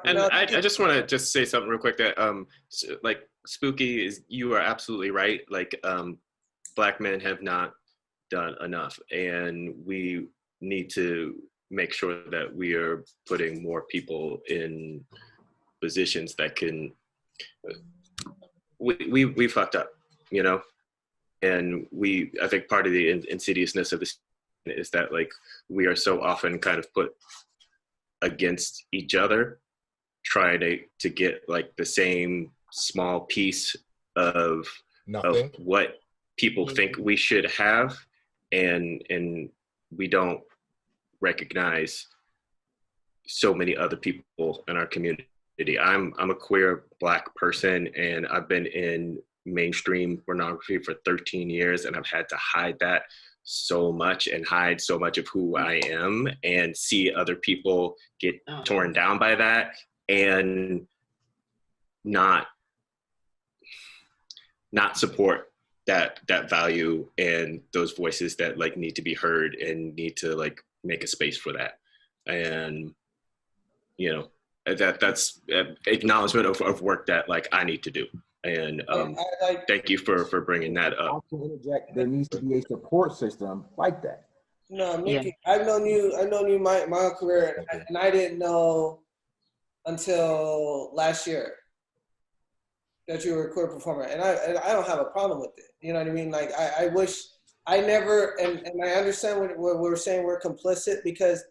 And I just want to just say something real quick that like Spooky is, you are absolutely right. Like Black men have not done enough, and we need to make sure that we are putting more people in positions that can. We fucked up, you know, and I think part of the insidiousness of this is that like we are so often kind of put against each other, trying to get like the same small piece of what people think we should have, and we don't recognize so many other people in our community. I'm a queer Black person, and I've been in mainstream pornography for 13 years, and I've had to hide that so much and hide so much of who I am, and see other people get torn down by that and not support that value and those voices that like need to be heard and need to like make a space for that. And you know, that's acknowledgement of work that like I need to do. And thank you for bringing that up. To interject, there needs to be a support system like that. No, Mickey, I've known you my whole career, and I didn't know until last year that you were a queer performer, and I don't have a problem with it. You know what I mean? Like I wish I never, and I understand what we're saying, we're complicit, because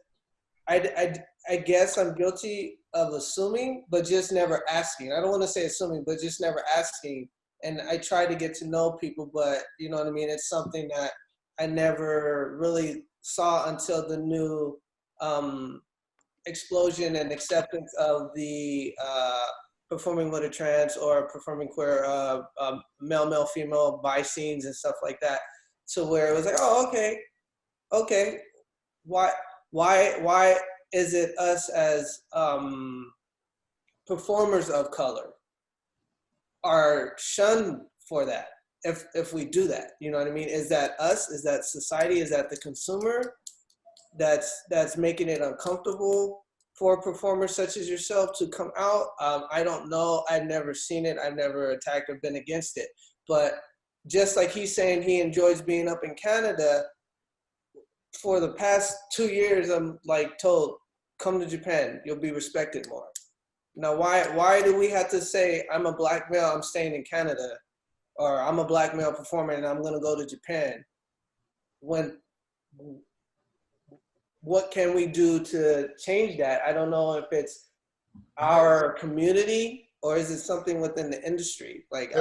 I guess I'm guilty of assuming, but just never asking. I don't want to say assuming, but just never asking. And I try to get to know people, but you know what I mean? It's something that I never really saw until the new explosion and acceptance of the performing with a trans or performing queer male, female, bi scenes and stuff like that. So where it was like, oh, okay. Why is it us as performers of color are shunned for that if we do that? You know what I mean? Is that us? Is that society? Is that the consumer that's making it uncomfortable for performers such as yourself to come out? I don't know. I've never seen it. I've never attacked or been against it. But just like he's saying he enjoys being up in Canada, for the past 2 years, I'm like told, come to Japan, you'll be respected more. Now, why do we have to say, I'm a Black male, I'm staying in Canada, or I'm a Black male performer and I'm gonna go to Japan? What can we do to change that? I don't know if it's our community or is it something within the industry? Like,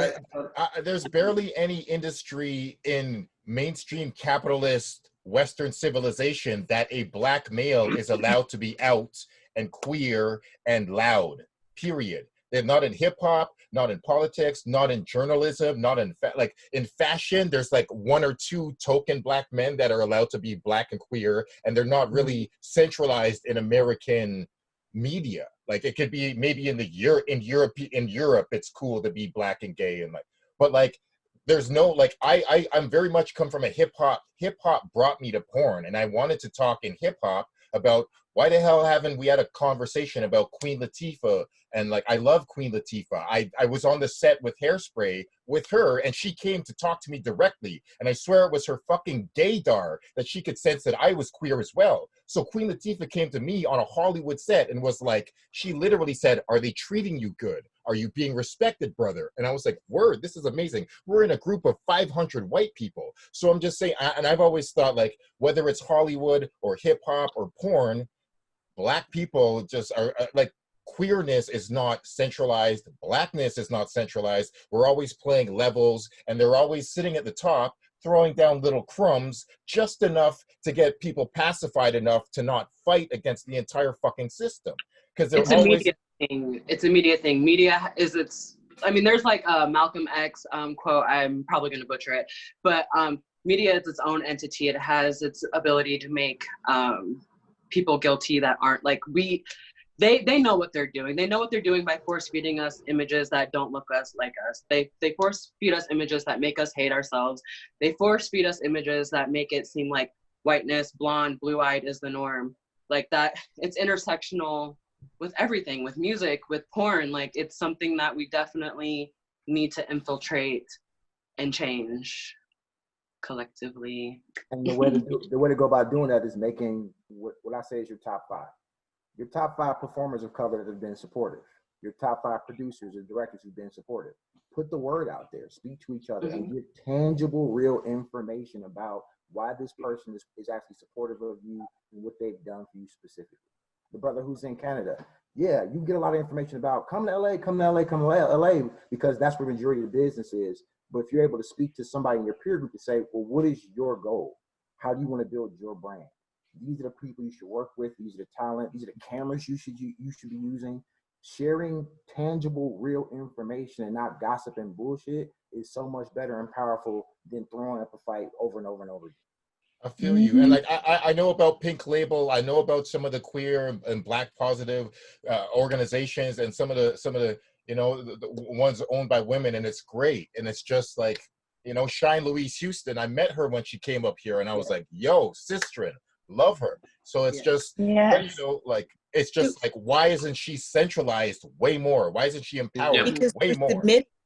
there's barely any industry in mainstream capitalist Western civilization that a Black male is allowed to be out and queer and loud, period. They're not in hip hop, not in politics, not in journalism, not in like in fashion. There's like 1 or 2 token Black men that are allowed to be Black and queer, and they're not really centralized in American media. Like it could be maybe in Europe it's cool to be Black and gay and like, but like there's no like I'm very much come from a hip hop brought me to porn, and I wanted to talk in hip hop about why the hell haven't we had a conversation about Queen Latifah? And like, I love Queen Latifah. I was on the set with Hairspray with her, and she came to talk to me directly. And I swear it was her fucking gaydar that she could sense that I was queer as well. So Queen Latifah came to me on a Hollywood set and was like, she literally said, are they treating you good? Are you being respected, brother? And I was like, word, this is amazing. We're in a group of 500 white people. So I'm just saying, and I've always thought like, whether it's Hollywood or hip hop or porn, Black people just are like, queerness is not centralized. Blackness is not centralized. We're always playing levels, and they're always sitting at the top, throwing down little crumbs, just enough to get people pacified enough to not fight against the entire fucking system. Because it's a media thing. It's a media thing. Media is I mean, there's like a Malcolm X quote. I'm probably going to butcher it, but media is its own entity. It has its ability to make people guilty that aren't like they know what they're doing. They know what they're doing by force feeding us images that don't look like us. They force feed us images that make us hate ourselves. They force feed us images that make it seem like whiteness, blonde, blue-eyed is the norm. Like that, it's intersectional with everything, with music, with porn. Like it's something that we definitely need to infiltrate and change collectively. And the way to go about doing that is making what I say is your top 5. Your top 5 performers of color that have been supportive. Your top 5 producers or directors who've been supportive. Put the word out there. Speak to each other and give tangible, real information about why this person is actually supportive of you and what they've done for you specifically. The brother who's in Canada, yeah, you get a lot of information about come to LA, come to LA, come to LA, because that's where the majority of the business is. But if you're able to speak to somebody in your peer group and say, well, what is your goal? How do you want to build your brand? These are the people you should work with. These are the talent. These are the cameras you should be using. Sharing tangible, real information and not gossip and bullshit is so much better and powerful than throwing up a fight over and over and over again. I feel you. And like I know about Pink Label. I know about some of the queer and Black positive organizations and some of the you know the ones owned by women, and it's great. And it's just like, you know, Shine Louise Houston. I met her when she came up here, and I was like, yo, Sistren, love her. So it's just, you know, like, it's just like, why isn't she centralized way more? Why isn't she empowered because way more?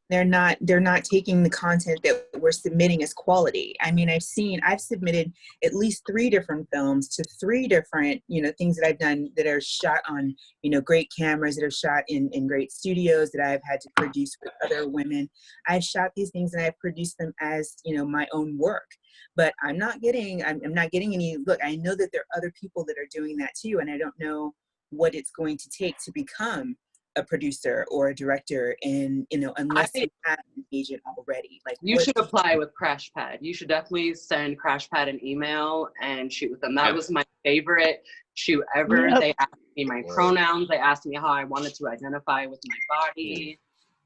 They're not taking the content that we're submitting as quality. I mean, I've submitted at least 3 different films to 3 different, you know, things that I've done that are shot on, you know, great cameras, that are shot in great studios that I've had to produce with other women. I've shot these things and I've produced them as, you know, my own work. But I'm not getting any look. I know that there are other people that are doing that too, and I don't know what it's going to take to become a producer or a director, and you know, unless you have an agent already. Like, you should apply with CrashPad. You should definitely send CrashPad an email and shoot with them. That was my favorite shoot ever. They asked me my pronouns. They asked me how I wanted to identify with my body.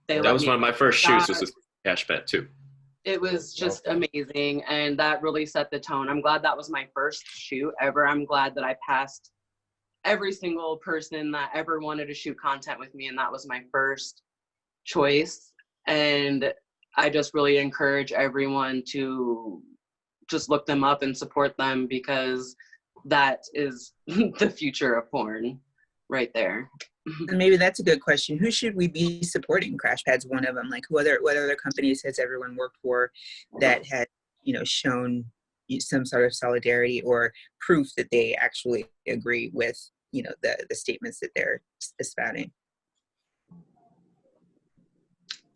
That was one of my first shoots, was with CrashPad too. It was just amazing, and that really set the tone. I'm glad that was my first shoot ever. I'm glad that I passed every single person that ever wanted to shoot content with me, and that was my first choice. And I just really encourage everyone to just look them up and support them, because that is the future of porn right there. And maybe that's a good question. Who should we be supporting? CrashPad's one of them. Like, what other companies has everyone worked for that had, you know, shown some sort of solidarity or proof that they actually agree with, you know, the statements that they're espouting?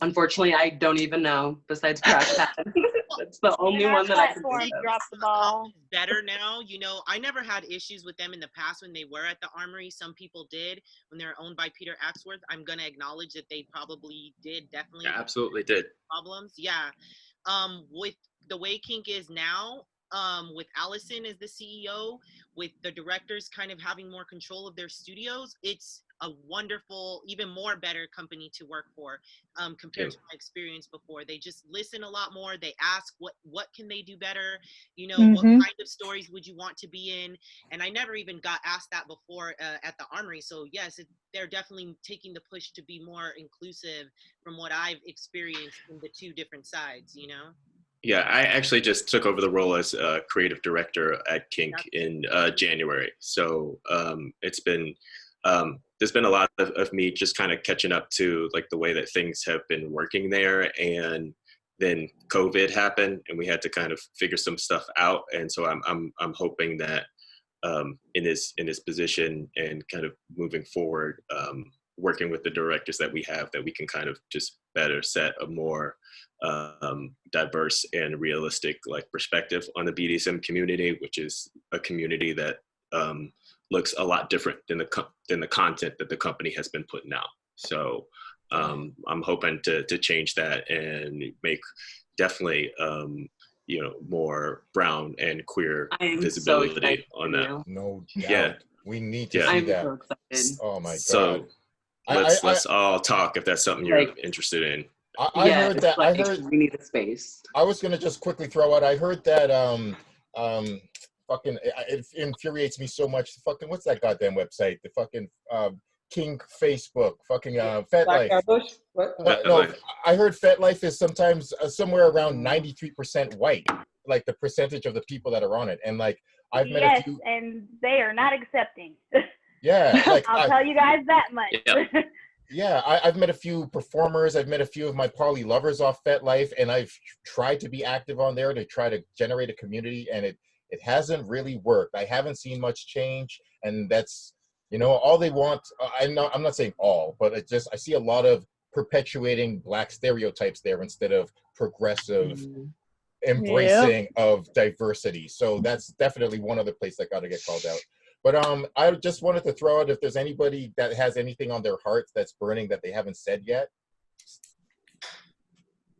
Unfortunately, I don't even know, besides CrashPad. That's the only one that I can think of. Drop the ball. Better now. You know, I never had issues with them in the past when they were at the Armory. Some people did when they're owned by Peter Axworth. I'm going to acknowledge that they probably did, definitely. Yeah, absolutely did. Problems. Yeah. With the way kink is now, with Allison as the CEO, with the directors kind of having more control of their studios, it's a wonderful, even more better company to work for, compared to my experience before. They just listen a lot more. They ask what can they do better, you know, what kind of stories would you want to be in? And I never even got asked that before at the Armory. So yes, they're definitely taking the push to be more inclusive from what I've experienced from the 2 different sides, you know? Yeah, I actually just took over the role as creative director at Kink in January. So it's been, there's been a lot of me just kind of catching up to like the way that things have been working there. And then COVID happened and we had to kind of figure some stuff out. And so I'm hoping that in this position and kind of moving forward, working with the directors that we have, that we can kind of just better set a more diverse and realistic like perspective on the BDSM community, which is a community that looks a lot different than the content that the company has been putting out. So I'm hoping to change that and make definitely you know, more brown and queer visibility on that. No doubt. Yeah, we need to see that. So excited. Oh my god. So let's all talk if that's something you're interested in. I heard that. Like, I heard we need a space. I was gonna just quickly throw out. I heard that fucking it infuriates me so much. Fucking what's that goddamn website? The fucking King Facebook, fucking FetLife. What? No, I heard FetLife is sometimes somewhere around 93% white, like the percentage of the people that are on it. And like I've met a few. And they are not accepting. Yeah, like I'll tell you guys that much. Yeah. Yeah, I've met a few performers. I've met a few of my poly lovers off FetLife, and I've tried to be active on there to try to generate a community, and it hasn't really worked. I haven't seen much change, and that's, you know, all they want. I'm not saying all, but I see a lot of perpetuating Black stereotypes there instead of progressive embracing of diversity. So that's definitely one other place that got to get called out. But I just wanted to throw out if there's anybody that has anything on their hearts that's burning that they haven't said yet.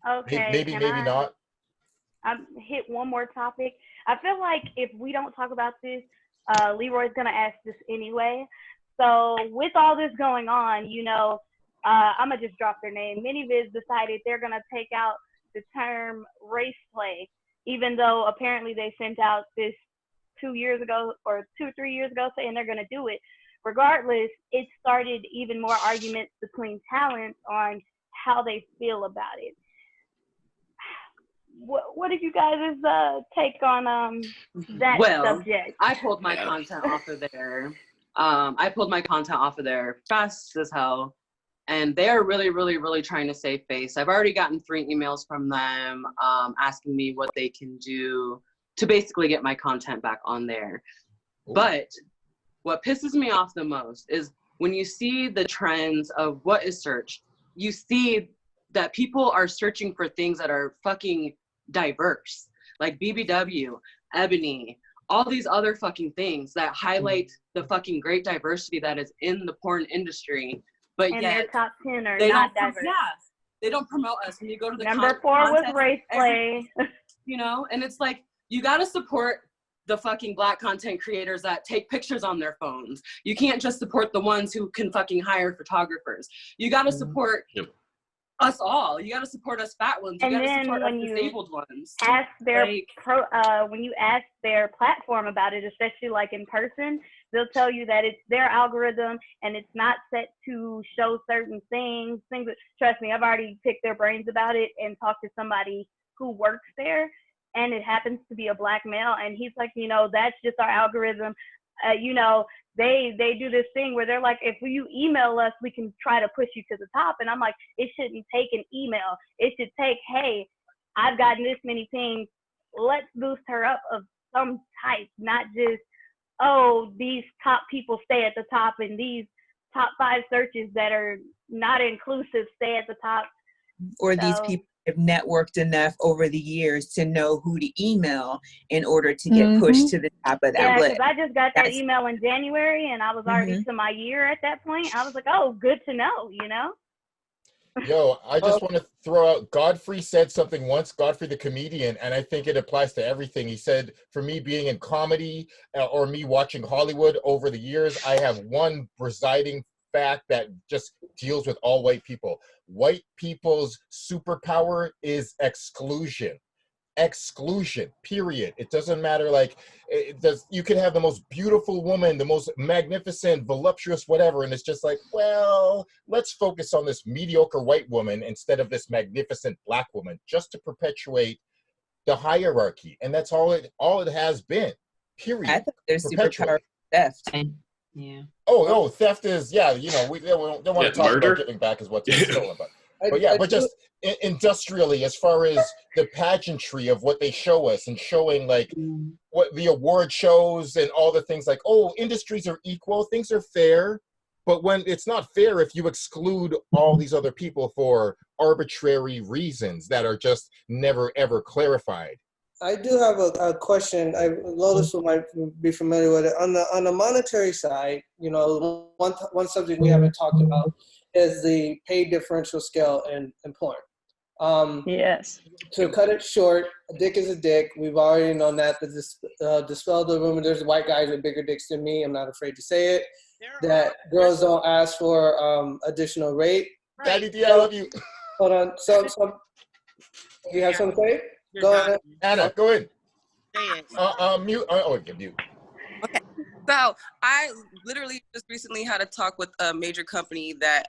Okay. Maybe not. Hit one more topic. I feel like if we don't talk about this, Leroy's gonna ask this anyway. So with all this going on, you know, I'm gonna just drop their name. Miniviz decided they're gonna take out the term race play, even though apparently they sent out this 2 years ago or 2 or 3 years ago saying they're going to do it. Regardless, it started even more arguments between talents on how they feel about it. What is you guys' take on that subject? I pulled my content off of there. I pulled my content off of there fast as hell. And they're really, really, really trying to save face. I've already gotten 3 emails from them asking me what they can do to basically get my content back on there. Ooh. But what pisses me off the most is when you see the trends of what is searched, you see that people are searching for things that are fucking diverse, like BBW, Ebony, all these other fucking things that highlight the fucking great diversity that is in the porn industry. But and yet, their top 10 are not diverse. Yeah, they don't promote us. When you go to the number 4 was race play. You know, and it's like, you got to support the fucking Black content creators that take pictures on their phones. You can't just support the ones who can fucking hire photographers. You got to support us all. You got to support us fat ones. You got to support us disabled ones. Ask their when you ask their platform about it, especially like in person, they'll tell you that it's their algorithm and it's not set to show certain things. That, trust me, I've already picked their brains about it and talked to somebody who works there. And it happens to be a Black male, and he's like, you know, that's just our algorithm. You know, they do this thing where they're like, if you email us, we can try to push you to the top. And I'm like, it shouldn't take an email. It should take, hey, I've gotten this many pings. Let's boost her up of some type, not just, oh, these top people stay at the top, and these top 5 searches that are not inclusive stay at the top. Or these people have networked enough over the years to know who to email in order to get pushed to the top of that list. Yeah, because I just got that email in January, and I was already to my year at that point. I was like, oh, good to know, you know? Yo, I just want to throw out, Godfrey said something once, Godfrey the comedian, and I think it applies to everything. He said, for me being in comedy or me watching Hollywood over the years, I have one presiding fact that just deals with all white people. White people's superpower is exclusion. Exclusion, period. It doesn't matter, like, you can have the most beautiful woman, the most magnificent, voluptuous, whatever, and it's just like, well, let's focus on this mediocre white woman instead of this magnificent Black woman, just to perpetuate the hierarchy. And that's all it has been, period. I think there's superpower theft. Yeah. Oh, theft is, you know, we don't want to talk about giving back is what's been stolen, but just industrially, as far as the pageantry of what they show us and showing like what the award shows and all the things like, oh, industries are equal, things are fair, but when it's not fair if you exclude all these other people for arbitrary reasons that are just never ever clarified. I do have a question. Lotus might be familiar with it. On the monetary side, you know, one subject we haven't talked about is the pay differential scale in porn. Yes. To cut it short, a dick is a dick. We've already known that. But dispel the rumor. There's white guys with bigger dicks than me. I'm not afraid to say it. That girls don't ask for additional rate. Daddy D, I love you. Hold on. So you have something to say? Go ahead. Anna, go ahead. Say it. Mute. Oh, okay, mute. Okay. So I literally just recently had a talk with a major company that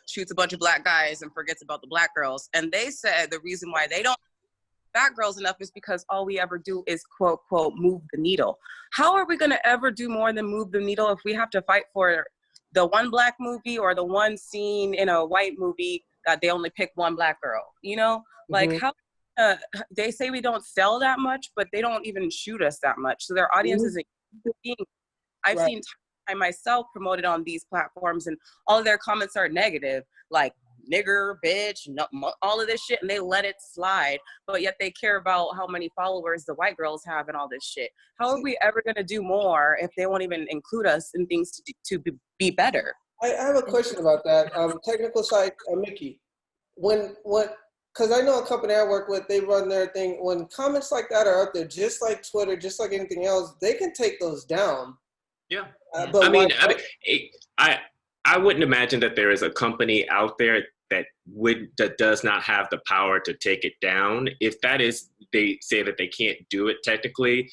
shoots a bunch of black guys and forgets about the black girls. And they said the reason why they don't black girls enough is because all we ever do is quote, quote, move the needle. How are we going to ever do more than move the needle if we have to fight for the one black movie or the one scene in a white movie that they only pick one black girl? You know, like how they say we don't sell that much, but they don't even shoot us that much. So their audience isn't being. I've seen I myself promoted on these platforms, and all of their comments are negative, like nigger, bitch, no, all of this shit, and they let it slide. But yet they care about how many followers the white girls have and all this shit. How are we ever going to do more if they won't even include us in things to be better? I have a question about that. Technical side, Mickey. Because I know a company I work with, they run their thing. When comments like that are out there, just like Twitter, just like anything else, they can take those down. Yeah. But I wouldn't imagine that there is a company out there that does not have the power to take it down. If that is, they say that they can't do it technically,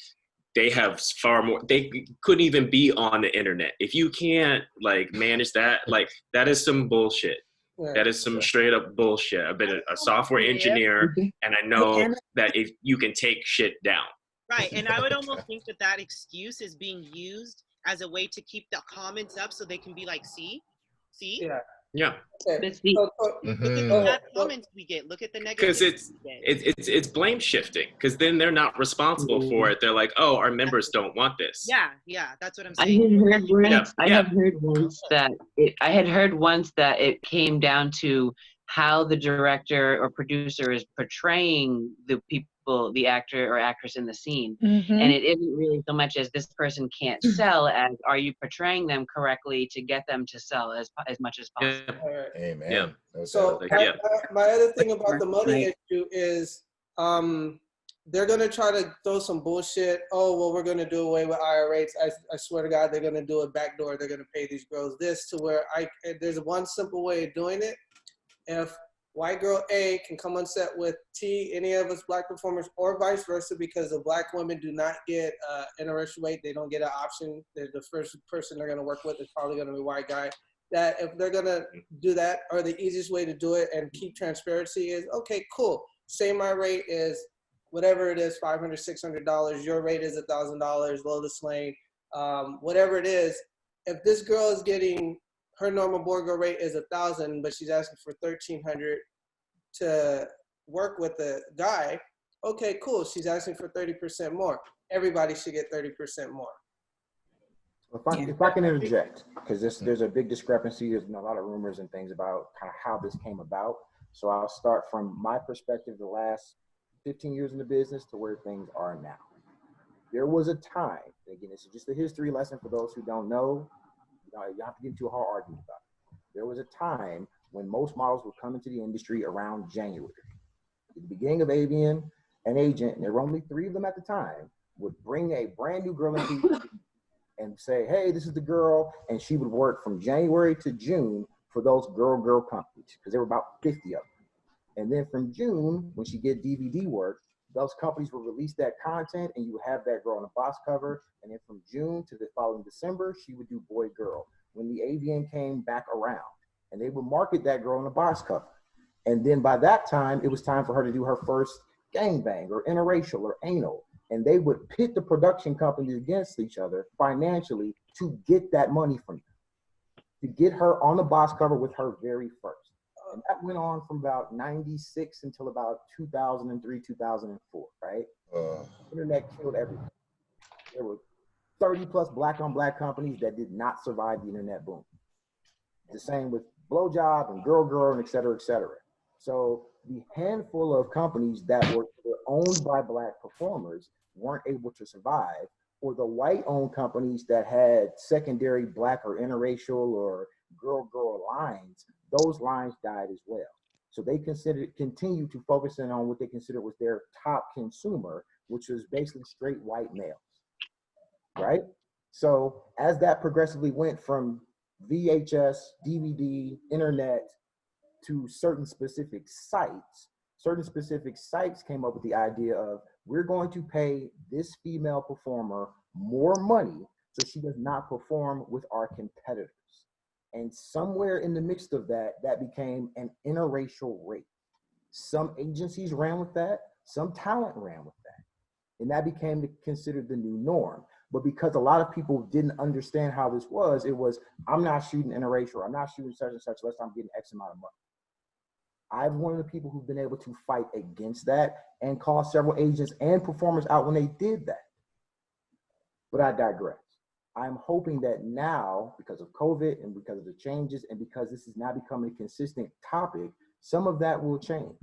they have far more, they couldn't even be on the internet. If you can't like manage that, like that is some bullshit. That is some straight up bullshit. I've been a software engineer and I know that if you can take shit down. Right, and I would almost think that excuse is being used as a way to keep the comments up so they can be like, see? Yeah. Look at the bad comments we get. Look at the negative. Because it's blame shifting. Because then they're not responsible for it. They're like, oh, our members don't want this. Yeah, that's what I'm saying. I had heard once that it came down to how the director or producer is portraying the people, the actor or actress in the scene. And it isn't really so much as this person can't sell as are you portraying them correctly to get them to sell as much as possible. Amen. Yeah. So my other thing about the money issue is they're going to try to throw some bullshit. Oh, well, we're going to do away with IRA. I swear to God, they're going to do a backdoor. They're going to pay these girls this to where there's one simple way of doing it. If white girl A can come on set with T, any of us black performers, or vice versa, because the black women do not get interracial rate, they don't get an option. The first person they're going to work with is probably going to be a white guy. That if they're going to do that, or the easiest way to do it and keep transparency is, okay, cool. Say my rate is whatever it is, $500, $600. Your rate is $1,000, Lotus Lane, whatever it is. If this girl is getting her normal board girl rate is $1,000, but she's asking for $1,300 to work with the guy. Okay, cool. She's asking for 30% more. Everybody should get 30% more. If I can interject, because there's a big discrepancy. There's a lot of rumors and things about kind of how this came about. So I'll start from my perspective, the last 15 years in the business to where things are now. There was a time, again, this is just a history lesson for those who don't know. You have to get into a hard argument about it. There was a time when most models would come into the industry around January. At the beginning of Avian and Agent, and there were only 3 of them at the time, would bring a brand new girl into and say, hey, this is the girl, and she would work from January to June for those girl companies, because there were about 50 of them. And then from June, when she get DVD work, those companies will release that content and you would have that girl on a box cover. And then from June to the following December, she would do boy girl. When the Avian came back around, and they would market that girl on a box cover. And then by that time, it was time for her to do her first gangbang or interracial or anal. And they would pit the production companies against each other financially to get that money from you, to get her on the box cover with her very first. And that went on from about 96 until about 2003, 2004, right? Internet killed everything. There were 30 plus black on black companies that did not survive the internet boom. The same with Blowjob and Girl and et cetera, et cetera. So the handful of companies that were owned by black performers weren't able to survive, or the white owned companies that had secondary black or interracial or girl lines, those lines died as well. So they continued to focus in on what they considered was their top consumer, which was basically straight white males, right? So as that progressively went from VHS, DVD, internet to certain specific sites came up with the idea of, we're going to pay this female performer more money so she does not perform with our competitors. And somewhere in the midst of that, that became an interracial rate. Some agencies ran with that, some talent ran with that. And that became considered the new norm. But because a lot of people didn't understand how this was, it was, I'm not shooting interracial, I'm not shooting such and such unless I'm getting X amount of money. I'm one of the people who've been able to fight against that and call several agents and performers out when they did that. But I digress. I'm hoping that now, because of COVID and because of the changes and because this is now becoming a consistent topic, some of that will change.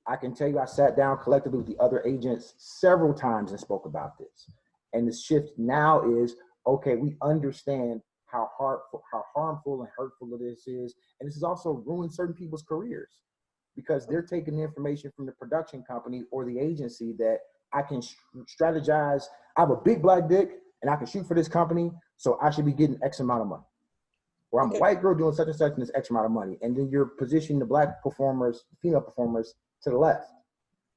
I can tell you I sat down collectively with the other agents several times and spoke about this. And the shift now is, okay, we understand how harmful and hurtful this is. And this has also ruined certain people's careers because they're taking the information from the production company or the agency that I can strategize. I have a big black dick and I can shoot for this company, so I should be getting X amount of money. Or I'm a white girl doing such and such and this X amount of money. And then you're positioning the black performers, female performers to the left.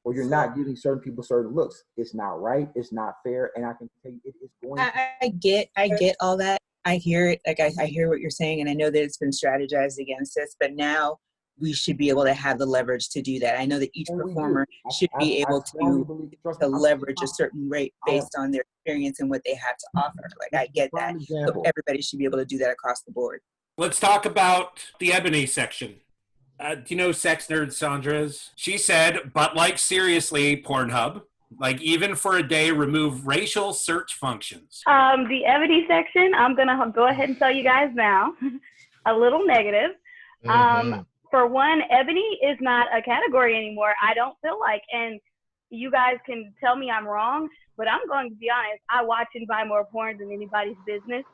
Or you're not giving certain people certain looks. It's not right. It's not fair. And I can tell you, it is going. I get all that. I hear it. Like I hear what you're saying, and I know that it's been strategized against us. But now we should be able to have the leverage to do that. I know that each performer should be able to leverage a certain rate based on their experience and what they have to offer. Like I get that. So everybody should be able to do that across the board. Let's talk about the ebony section. Do you know Sex Nerd Sandra's? She said, but like seriously, Pornhub, like even for a day, remove racial search functions. The ebony section, I'm going to go ahead and tell you guys now, a little negative. For one, ebony is not a category anymore, I don't feel like. And you guys can tell me I'm wrong, but I'm going to be honest. I watch and buy more porn than anybody's business.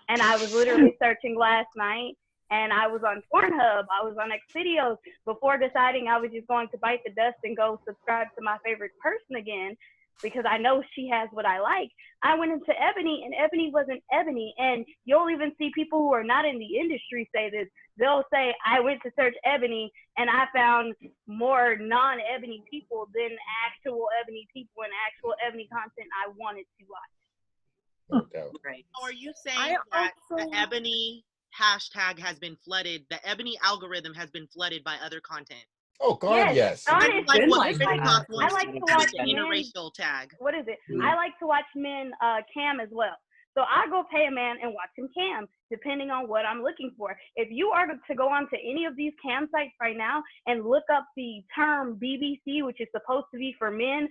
And I was literally searching last night. And I was on Pornhub, I was on Xvideos before deciding I was just going to bite the dust and go subscribe to my favorite person again because I know she has what I like. I went into ebony and ebony wasn't ebony. And you'll even see people who are not in the industry say this. They'll say, I went to search ebony and I found more non-ebony people than actual ebony people and actual ebony content I wanted to watch. Right. So are you saying that the ebony hashtag has been flooded, the ebony algorithm has been flooded by other content? Oh God, yes. Honestly, like what I like to watch the interracial tag. What is it? I like to watch men cam as well. So I go pay a man and watch him cam, depending on what I'm looking for. If you are to go onto any of these cam sites right now and look up the term BBC, which is supposed to be for men,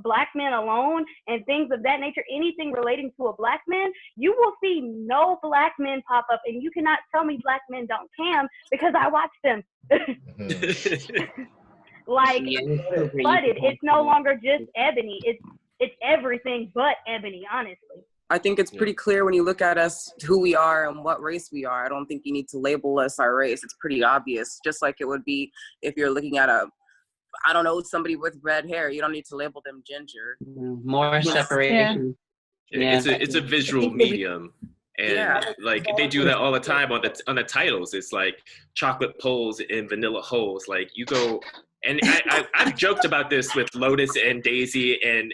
black men alone, and things of that nature, anything relating to a black man, you will see no black men pop up, and you cannot tell me black men don't cam because I watch them. Like, it's flooded. It's no longer just ebony. It's everything but ebony, honestly. I think it's pretty clear when you look at us, who we are and what race we are. I don't think you need to label us our race. It's pretty obvious, just like it would be if you're looking at somebody with red hair. You don't need to label them ginger. More separation. Yeah. It's a visual medium. And like they do that all the time on the titles. It's like chocolate poles and vanilla holes. Like you go, and I've joked about this with Lotus and Daisy, and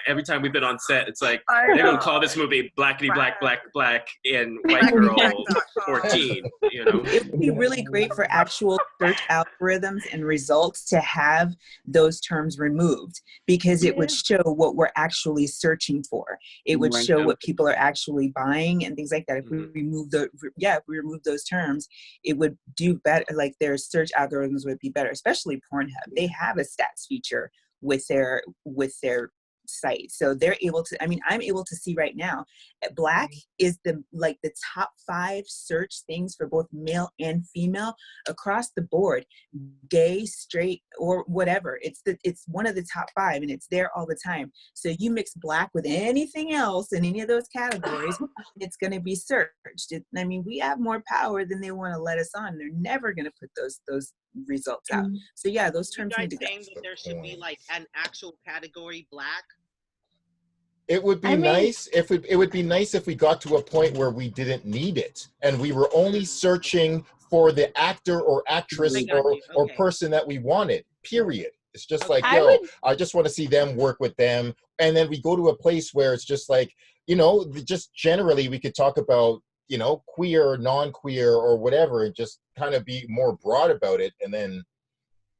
every time we've been on set, it's like they're gonna call this movie Blackity Black Black Black and White Girl 14. You know, it would be really great for actual search algorithms and results to have those terms removed because it would show what we're actually searching for. It would show what people are actually buying and things like that. If we remove those terms, it would do better. Like their search algorithms would be better, especially Pornhub. They have a stats feature with their site, so they're able to. I mean, I'm able to see right now, black is the top 5 search things for both male and female across the board, gay, straight, or whatever. It's one of the top 5, and it's there all the time. So you mix black with anything else in any of those categories, it's going to be searched. I mean, we have more power than they want to let us on. They're never going to put those results out. So yeah, those terms need to go. Saying that there should be like an actual category black. It would be nice if we got to a point where we didn't need it and we were only searching for the actor or actress or person that we wanted. Period. It's just like, I just want to see them, work with them. And then we go to a place where it's just like, you know, just generally we could talk about, you know, queer, non-queer, or whatever, and just kind of be more broad about it, and then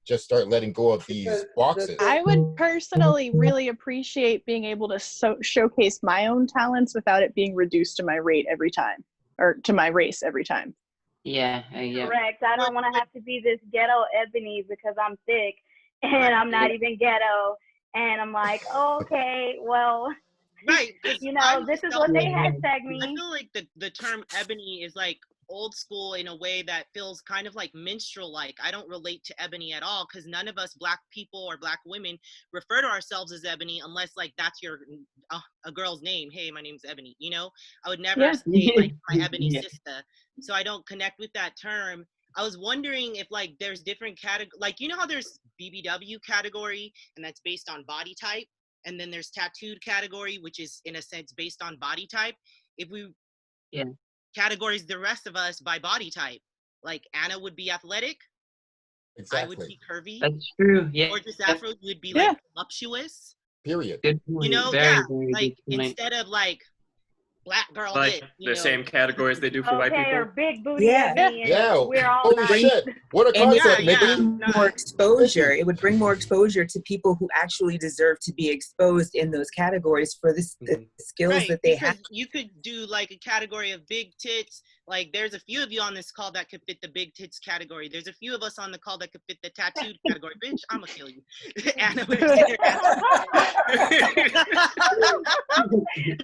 just start letting go of these boxes. I would personally really appreciate being able to showcase my own talents without it being reduced to my rate every time, or to my race every time. Yeah, yeah. Correct. I don't want to have to be this ghetto ebony because I'm thick and I'm not even ghetto. And I'm like, oh, okay, well, right. You know, this is what they hashtag me. I feel like the term ebony is like old school in a way that feels kind of like minstrel like. I don't relate to ebony at all because none of us black people or black women refer to ourselves as ebony unless like that's your a girl's name. Hey, my name's Ebony. You know, I would never say like my ebony sister. So I don't connect with that term. I was wondering if like there's different categories, like you know how there's BBW category and that's based on body type, and then there's tattooed category which is in a sense based on body type. If we categories the rest of us by body type, like Anna would be athletic, I would be curvy. That's true. Yeah. Or just Aphro would be like voluptuous. Period. Good You know, very like good point. instead of like black girl like the same categories they do for white people. Or big booty ebony, and we're all Holy shit! What a concept, and it would bring more exposure. It would bring more exposure to people who actually deserve to be exposed in those categories for the skills that they have. You could do like a category of big tits. Like there's a few of you on this call that could fit the big tits category. There's a few of us on the call that could fit the tattooed category. Bitch, I'm gonna kill you. Anna would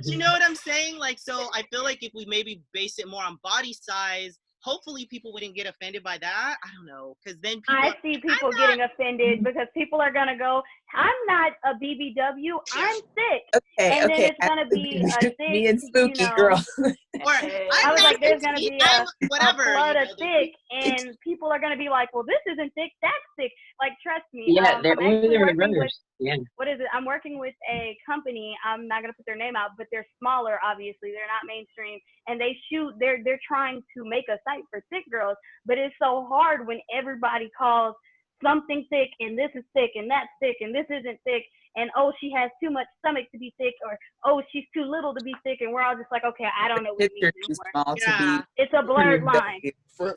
you know what I'm saying? Like, so I feel like if we maybe base it more on body size, hopefully people wouldn't get offended by that. I don't know, because then I see people getting offended because people are gonna go, I'm not a BBW, I'm sick. And then it's gonna be a sick, me and Spooky girl. Or I was like, there's gonna be a flood of thick, know, and people are gonna be like, well, this isn't thick, that's thick. Like, trust me. Yeah, they're I'm actually working runners. with, Yeah. what is it? I'm working with a company. I'm not gonna put their name out, but they're smaller. Obviously, they're not mainstream, and they shoot. They're trying to make a site for thick girls, but it's so hard when everybody calls something thick, and this is thick, and that's thick, and this isn't thick, and oh, she has too much stomach to be thick, or oh, she's too little to be thick, and we're all just like, okay, I don't know what it means anymore. It's a blurred line.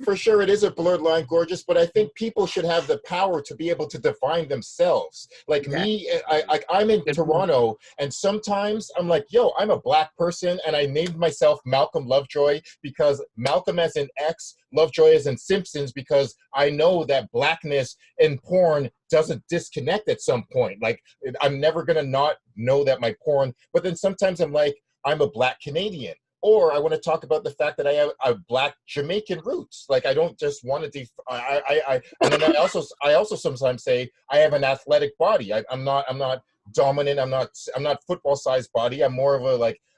For sure, it is a blurred line, gorgeous. But I think people should have the power to be able to define themselves. Like me, I'm in Toronto, and sometimes I'm like, yo, I'm a black person, and I named myself Malcolm Lovejoy because Malcolm as in X, Lovejoy as in Simpsons, because I know that blackness in porn doesn't disconnect at some point. Like, I'm never gonna not know that my porn. But then sometimes I'm like, I'm a black Canadian. Or I want to talk about the fact that I have black Jamaican roots. Like, I don't just want to and then I also sometimes say I have an athletic body. I'm not dominant. I'm not football sized body. I'm more of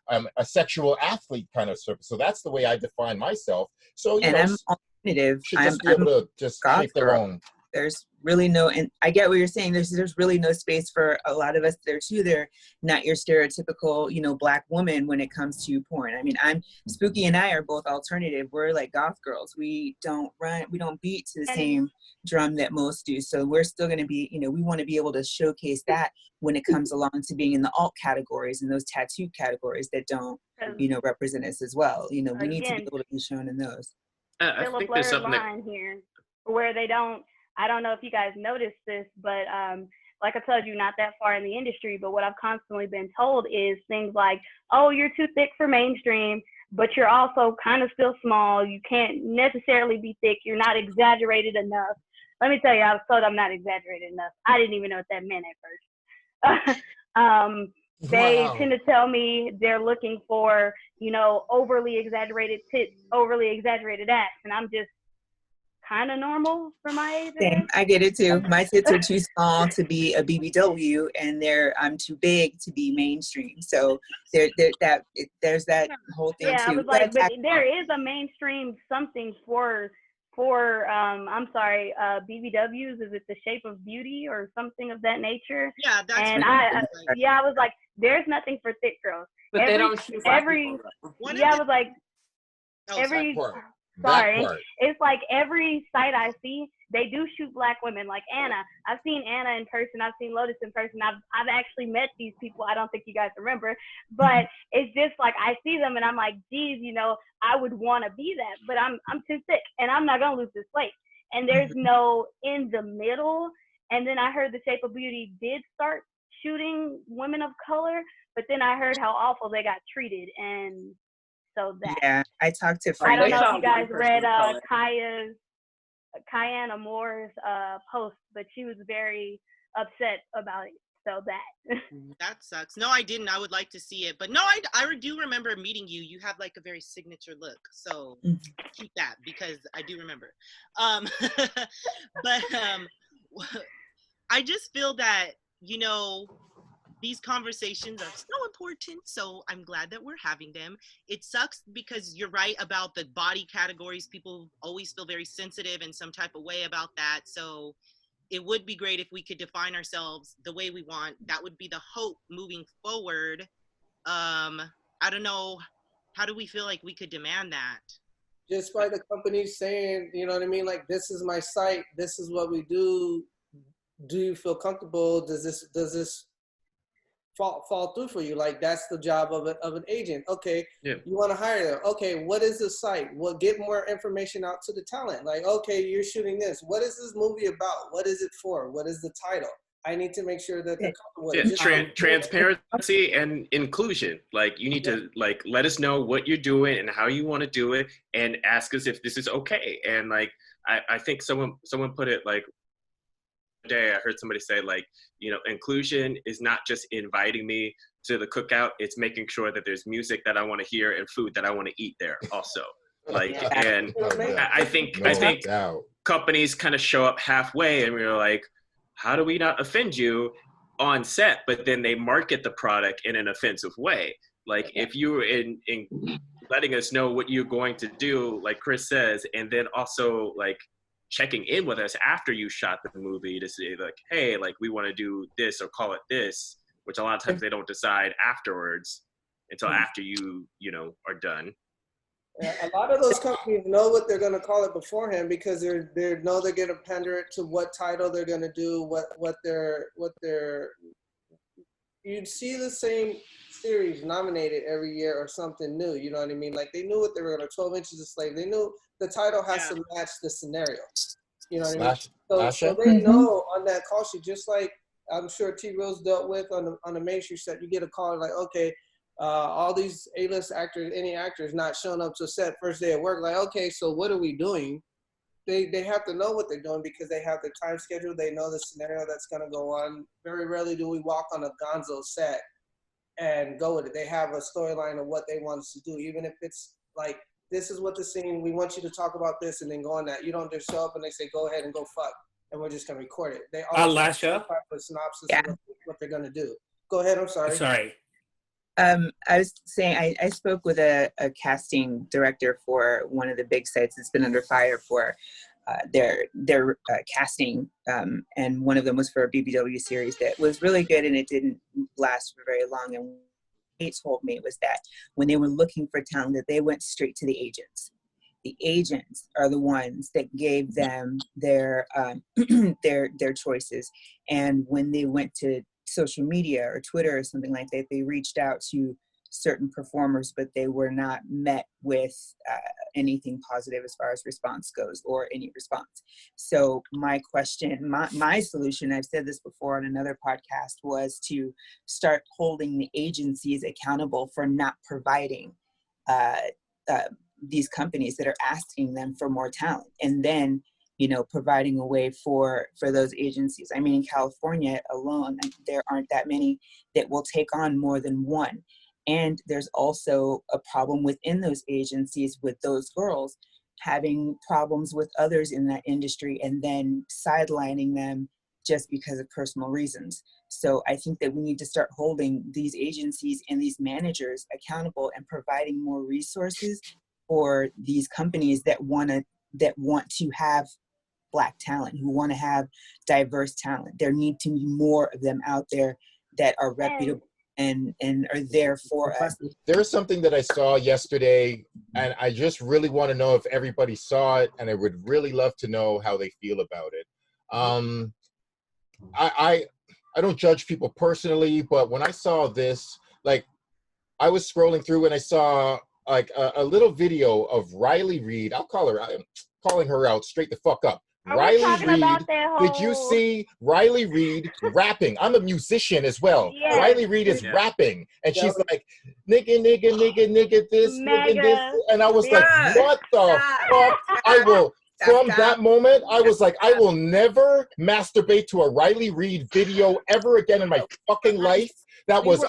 I'm a sexual athlete kind of stuff. So that's the way I define myself. So I'm alternative. Should just be able to just shape their own. There's really no, and I get what you're saying. There's really no space for a lot of us there too. They're not your stereotypical, black woman when it comes to porn. I mean, Spooky and I are both alternative. We're like goth girls. We don't beat to the same drum that most do. So we're still going to be, we want to be able to showcase that when it comes along to being in the alt categories and those tattoo categories that don't, represent us as well. We need to be able to be shown in those. I Still a think there's blurred something line here where they don't. I don't know if you guys noticed this, but like I told you, not that far in the industry, but what I've constantly been told is things like, oh, you're too thick for mainstream, but you're also kind of still small. You can't necessarily be thick. You're not exaggerated enough. Let me tell you, I was told I'm not exaggerated enough. I didn't even know what that meant at first. They tend to tell me they're looking for, overly exaggerated tits, overly exaggerated ass, and I'm just kind of normal for my age. Same. I get it too. My tits are too small to be a BBW, and I'm too big to be mainstream. So there's that whole thing too. I was like, but there is a mainstream something for BBWs. Is it the shape of beauty or something of that nature? Yeah, that's. And I was like, there's nothing for thick girls. But they don't shoot I was like, That Sorry. part. It's like every site I see, they do shoot black women. Like Anna. I've seen Anna in person. I've seen Lotus in person. I've actually met these people. I don't think you guys remember. But it's just like I see them and I'm like, geez, you know, I would want to be that. But I'm too sick and I'm not going to lose this weight. And there's no in the middle. And then I heard The Shape of Beauty did start shooting women of color. But then I heard how awful they got treated. And so that. Yeah, I talked to I don't friends. know if you guys read Kayana Moore's post, but she was very upset about it. So that. That sucks. No, I didn't. I would like to see it. But no, I do remember meeting you. You have like a very signature look. So keep that because I do remember. But I just feel that, you know, these conversations are so important, so I'm glad that we're having them. It sucks because you're right about the body categories. People always feel very sensitive in some type of way about that. So it would be great if we could define ourselves the way we want. That would be the hope moving forward. I don't know. How do we feel like we could demand that? Just by the companies saying, you know what I mean? Like, this is my site. This is what we do. Do you feel comfortable? Does this fall through for you? Like, that's the job of an agent. Okay, yeah. You want to hire them. Okay, what is the site? Well, get more information out to the talent. Like, okay, you're shooting this. What is this movie about? What is it for? What is the title? I need to make sure that they're comfortable with it. Transparency and inclusion. Like, you need to like let us know what you're doing and how you want to do it, and ask us if this is okay. And like, I think someone put it like, day I heard somebody say, like, you know, inclusion is not just inviting me to the cookout, it's making sure that there's music that I want to hear and food that I want to eat there also. Like, and I think companies kind of show up halfway and we're like, how do we not offend you on set? But then they market the product in an offensive way. Like, if you're in letting us know what you're going to do, like Chris says, and then also like checking in with us after you shot the movie to say like, hey, like, we want to do this or call it this, which a lot of times they don't decide afterwards until after you know, are done. A lot of those companies know what they're going to call it beforehand because they know they're going to pander it to what title they're going to do, what they're you'd see the same series nominated every year or something new, you know what I mean? Like, they knew what they were going to, 12 Inches a Slave. They knew the title has to match the scenario. You know what I mean? So they know on that call sheet, just like I'm sure T-Rose dealt with on the Main Street set, you get a call like, okay, all these A-list actors, any actors not showing up to set first day of work, like, okay, so what are we doing? They have to know what they're doing because they have the time schedule. They know the scenario that's going to go on. Very rarely do we walk on a gonzo set and go with it. They have a storyline of what they want us to do, even if it's like, this is what the scene, we want you to talk about this, and then go on that. You don't just show up and they say, go ahead and go fuck, and we're just going to record it. They always have a synopsis of what they're going to do. Go ahead, I'm sorry. Sorry. I was saying, I spoke with a casting director for one of the big sites that's been under fire for their casting, and one of them was for a BBW series that was really good, and it didn't last for very long. And he told me was that when they were looking for talent, that they went straight to the agents. The agents are the ones that gave them their their choices, and when they went to social media or Twitter or something like that, they reached out to certain performers, but they were not met with anything positive as far as response goes, or any response. So my question, my solution, I've said this before on another podcast, was to start holding the agencies accountable for not providing these companies that are asking them for more talent, and then, you know, providing a way for those agencies. I mean, in California alone, there aren't that many that will take on more than one. And there's also a problem within those agencies with those girls having problems with others in that industry and then sidelining them just because of personal reasons. So I think that we need to start holding these agencies and these managers accountable and providing more resources for these companies that want to have Black talent, who want to have diverse talent. There need to be more of them out there that are reputable and are there for us. There's something that I saw yesterday, and I just really want to know if everybody saw it, and I would really love to know how they feel about it. I don't judge people personally, but when I saw this, like, I was scrolling through and I saw like a little video of Riley Reid. I'm calling her out straight the fuck up. Riley Reid, did you see Riley Reid rapping? I'm a musician as well. Yes. Riley Reid is rapping, and she's like, nigga, nigga, nigga, nigga, this, nigga, this. And I was like, what the fuck? I will, from that moment, I was like, I will never masturbate to a Riley Reid video ever again in my fucking life. That was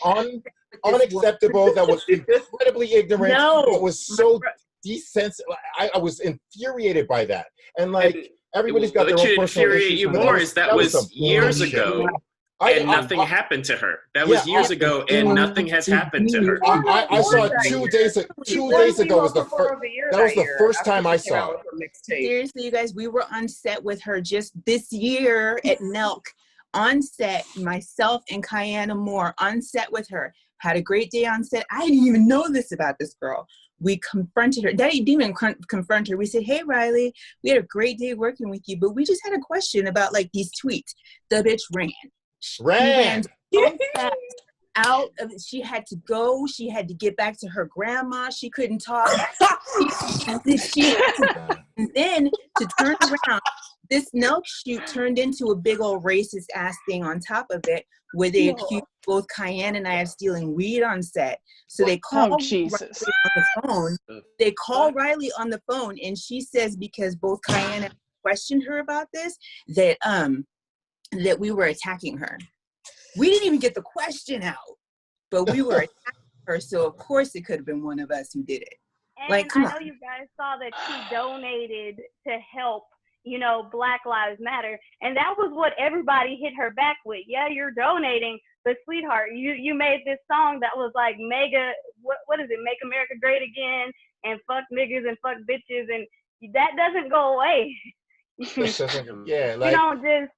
unacceptable. That was incredibly ignorant. It was so desensitive. I was infuriated by that. And like, everybody's got their own personal issues. You more is that was years ago, and nothing happened to her. That was years ago, and nothing has happened to her. I saw it 2 days ago. 2 days ago was the first. That was the first time I saw it. Seriously, you guys, we were on set with her just this year at Nelk. On set, myself and Kayana Moore on set with her. Had a great day on set. I didn't even know this about this girl. We confronted her. That didn't even confront her. We said, hey, Riley, we had a great day working with you, but we just had a question about like these tweets. The bitch ran. She ran so fast out of it. She had to go. She had to get back to her grandma. She couldn't talk. And then to turn around, this Nelk shoot turned into a big old racist ass thing on top of it, where they accused both Cayenne and I of stealing weed on set. So they called Riley on the phone. They call Riley on the phone, and she says because both Cayenne and I questioned her about this, that that we were attacking her. We didn't even get the question out, but we were attacking her. So of course it could have been one of us who did it. And like, I know you guys saw that she donated to help, you know, Black Lives Matter. And that was what everybody hit her back with. Yeah, you're donating, but sweetheart, you made this song that was like mega, what is it? Make America Great Again and fuck niggas and fuck bitches. And that doesn't go away. Yeah, like, you don't just.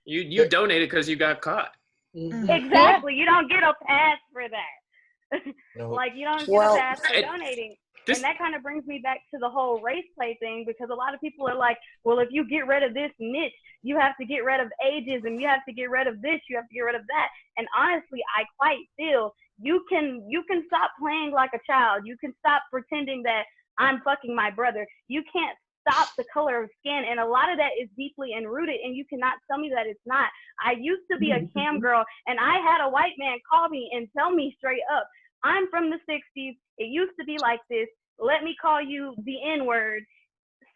you donated because you got caught. Exactly. You don't get a pass for that. No. Like, you don't get a pass for donating. And that kind of brings me back to the whole race play thing, because a lot of people are like, well, if you get rid of this niche, you have to get rid of ageism, you have to get rid of this, you have to get rid of that. And honestly, I quite feel you can stop playing like a child. You can stop pretending that I'm fucking my brother. You can't stop the color of skin. And a lot of that is deeply enrooted, and you cannot tell me that it's not. I used to be a cam girl, and I had a white man call me and tell me straight up, I'm from the 60s. It used to be like this. Let me call you the N-word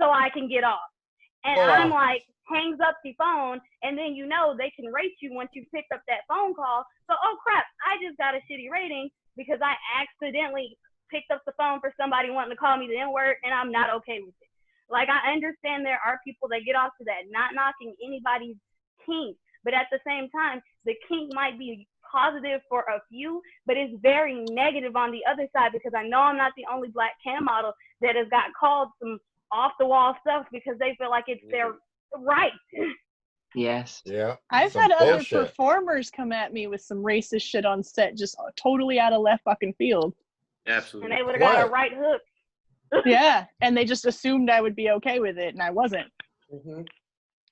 so I can get off. And I'm like, hangs up the phone, and then you know they can rate you once you picked up that phone call. So, oh crap, I just got a shitty rating because I accidentally picked up the phone for somebody wanting to call me the N-word, and I'm not okay with it. Like, I understand there are people that get off to that, not knocking anybody's kink, but at the same time, the kink might be positive for a few, but it's very negative on the other side, because I know I'm not the only Black cam model that has got called some off the wall stuff because they feel like it's their right. Yes. Yeah. I've had other performers come at me with some racist shit on set, just totally out of left fucking field. Absolutely. And they would have got a right hook. Yeah, and they just assumed I would be okay with it, and I wasn't.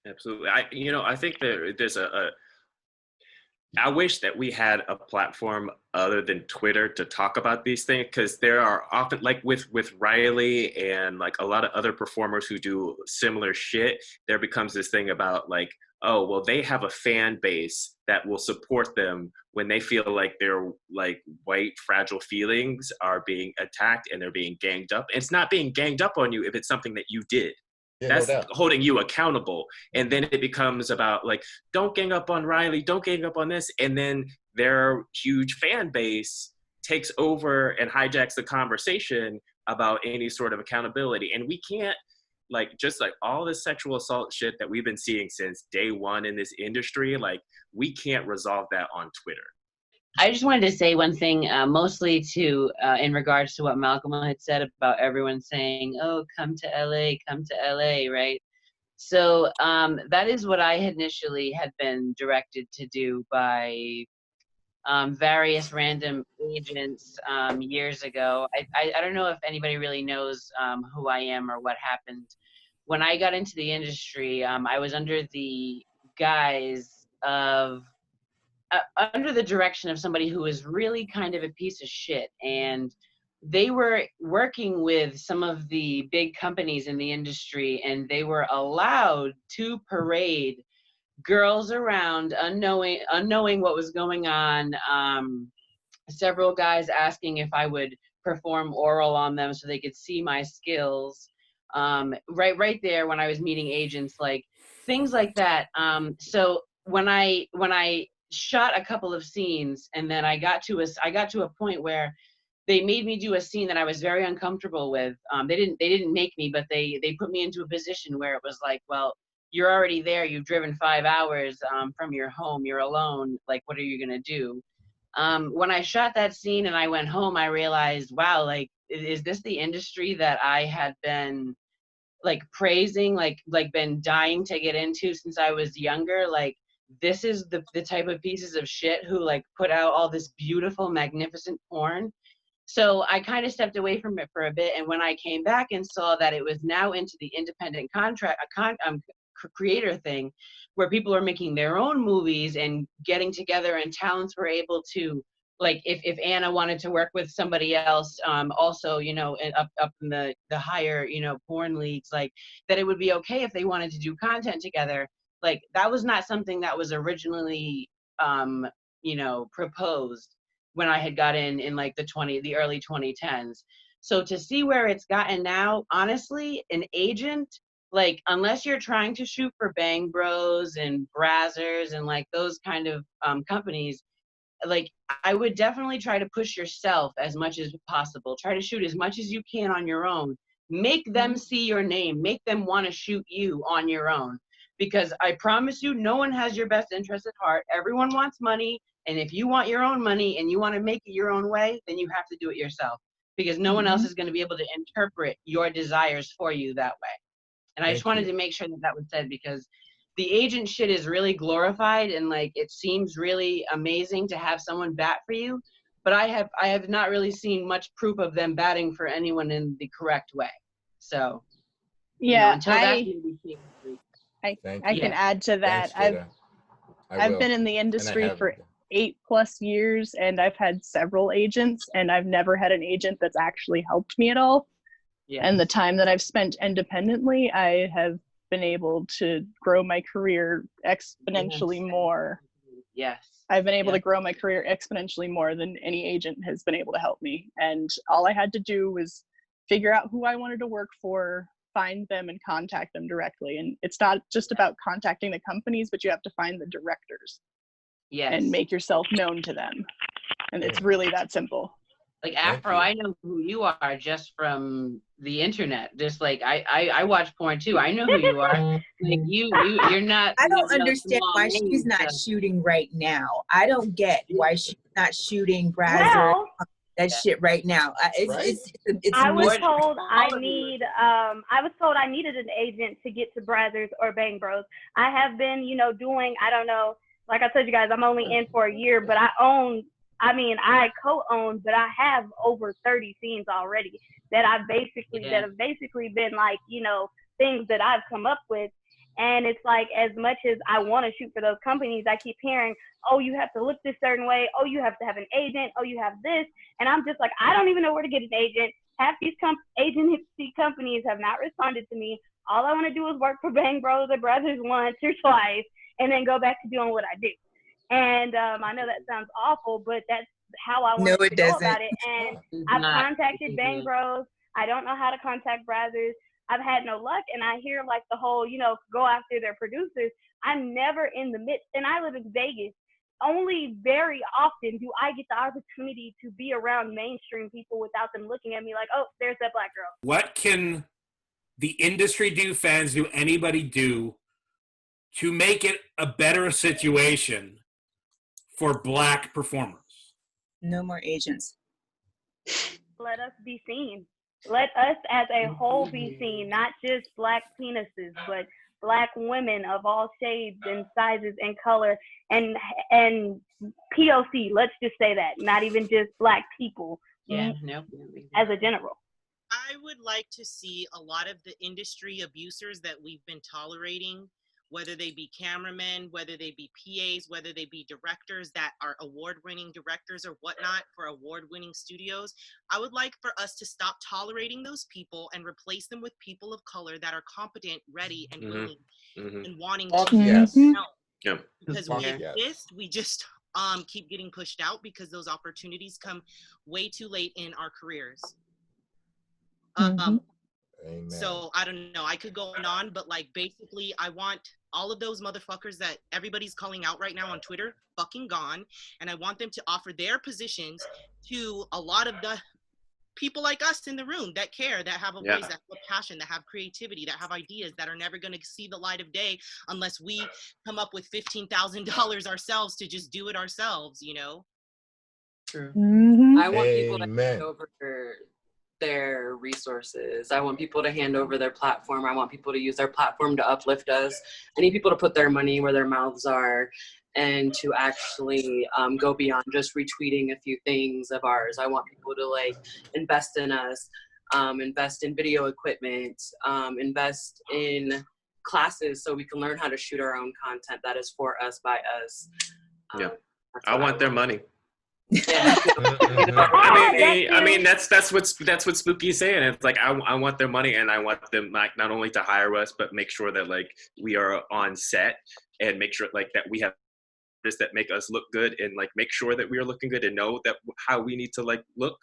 Absolutely. I think there's I wish that we had a platform other than Twitter to talk about these things, because there are often, like with Riley and like a lot of other performers who do similar shit, there becomes this thing about like, oh, well, they have a fan base that will support them when they feel like their like white fragile feelings are being attacked and they're being ganged up. And it's not being ganged up on you if it's something that you did. Yeah, that's holding you accountable. And then it becomes about like, don't gang up on Riley, don't gang up on this. And then their huge fan base takes over and hijacks the conversation about any sort of accountability. And we can't, like, just like all the sexual assault shit that we've been seeing since day one in this industry, like, we can't resolve that on Twitter. I just wanted to say one thing, mostly to in regards to what Malcolm had said about everyone saying, "Oh, come to LA," right? So that is what I initially had been directed to do by various random agents years ago. I don't know if anybody really knows who I am or what happened. When I got into the industry, I was under the guise of, under the direction of somebody who was really kind of a piece of shit. And they were working with some of the big companies in the industry, and they were allowed to parade girls around unknowing what was going on. Several guys asking if I would perform oral on them so they could see my skills. Right there when I was meeting agents, like things like that. So when I shot a couple of scenes, and then I got to a point where they made me do a scene that I was very uncomfortable with. They didn't make me, but they put me into a position where it was like, well, you're already there. You've driven 5 hours from your home. You're alone. Like, what are you gonna do? When I shot that scene and I went home, I realized, wow, like, is this the industry that I had been like praising, like been dying to get into since I was younger? Like, this is the type of pieces of shit who like put out all this beautiful, magnificent porn. So I kind of stepped away from it for a bit, and when I came back and saw that it was now into the independent creator thing, where people are making their own movies and getting together, and talents were able to, like, if Anna wanted to work with somebody else, also, you know, up in the higher, you know, porn leagues, like, that it would be okay if they wanted to do content together. Like, that was not something that was originally, you know, proposed when I had got in like the early 2010s. So to see where it's gotten now, honestly, an agent, like, unless you're trying to shoot for Bang Bros and Brazzers and like those kind of companies, like, I would definitely try to push yourself as much as possible. Try to shoot as much as you can on your own. Make them see your name. Make them want to shoot you on your own. Because I promise you, no one has your best interest at heart. Everyone wants money. And if you want your own money and you want to make it your own way, then you have to do it yourself. Because no one else is going to be able to interpret your desires for you that way. And I just wanted to make sure that that was said, because the agent shit is really glorified, and like, it seems really amazing to have someone bat for you. But I have not really seen much proof of them batting for anyone in the correct way. So, yeah, you know, until I can add to that. Thanks, I've been in the industry for 8+ years, and I've had several agents, and I've never had an agent that's actually helped me at all. Yeah. And the time that I've spent independently, I have been able to grow my career exponentially more. Yes. I've been able to grow my career exponentially more than any agent has been able to help me. And all I had to do was figure out who I wanted to work for, find them, and contact them directly. And it's not just about contacting the companies, but you have to find the directors. Yes. And make yourself known to them. And it's really that simple. Like, Aphro, I know who you are just from the internet. Just like I watch porn too. I know who you are. Like, you're not. I don't understand why she's not shooting right now. I don't get why she's not shooting Brazzer, shit right now. It's I was told I needed an agent to get to Brazzers or Bang Bros. I have been, you know, doing, I don't know, like I told you guys, I'm only in for a year, but I co-own, but I have over 30 scenes already that have basically been like, you know, things that I've come up with. And it's like, as much as I want to shoot for those companies, I keep hearing, oh, you have to look this certain way. Oh, you have to have an agent. Oh, you have this. And I'm just like, I don't even know where to get an agent. Half these agency companies have not responded to me. All I want to do is work for Bang Bros or Brothers once or twice, and then go back to doing what I do. And I know that sounds awful, but that's how I want to go about it. And I've contacted Bang Bros. I don't know how to contact Brazzers. I've had no luck, and I hear like the whole, you know, go after their producers. I'm never in the midst, and I live in Vegas. Only very often do I get the opportunity to be around mainstream people without them looking at me like, oh, there's that black girl. What can the industry do, fans do, anybody do to make it a better situation for black performers? No more agents. Let us be seen. Let us as a whole be seen, not just black penises, but Black women of all shades and sizes and color and POC. Let's just say that, not even just Black people. Yeah, no. As a general. I would like to see a lot of the industry abusers that we've been tolerating, whether they be cameramen, whether they be PAs, whether they be directors that are award-winning directors or whatnot for award-winning studios. I would like for us to stop tolerating those people and replace them with people of color that are competent, ready, and willing and wanting to yes. help. Yeah. Because Fuck we yes. exist, we just keep getting pushed out because those opportunities come way too late in our careers. Amen. So I don't know, I could go on, but like basically I want all of those motherfuckers that everybody's calling out right now on Twitter fucking gone, and I want them to offer their positions to a lot of the people like us in the room that care, that have a voice, that have a passion, that have creativity, that have ideas that are never going to see the light of day unless we come up with $15,000 ourselves to just do it ourselves, you know? True. I want people to hand over their resources. I want people to hand over their platform. I want people to use their platform to uplift us. I need people to put their money where their mouths are and to actually go beyond just retweeting a few things of ours. I want people to like invest in us, invest in video equipment, invest in classes so we can learn how to shoot our own content that is for us, by us. I want their money. Yeah. I mean that's what Spooky is saying. It's like I want their money, and I want them like not only to hire us, but make sure that like we are on set and make sure like that we have this that make us look good, and like make sure that we are looking good and know that how we need to like look.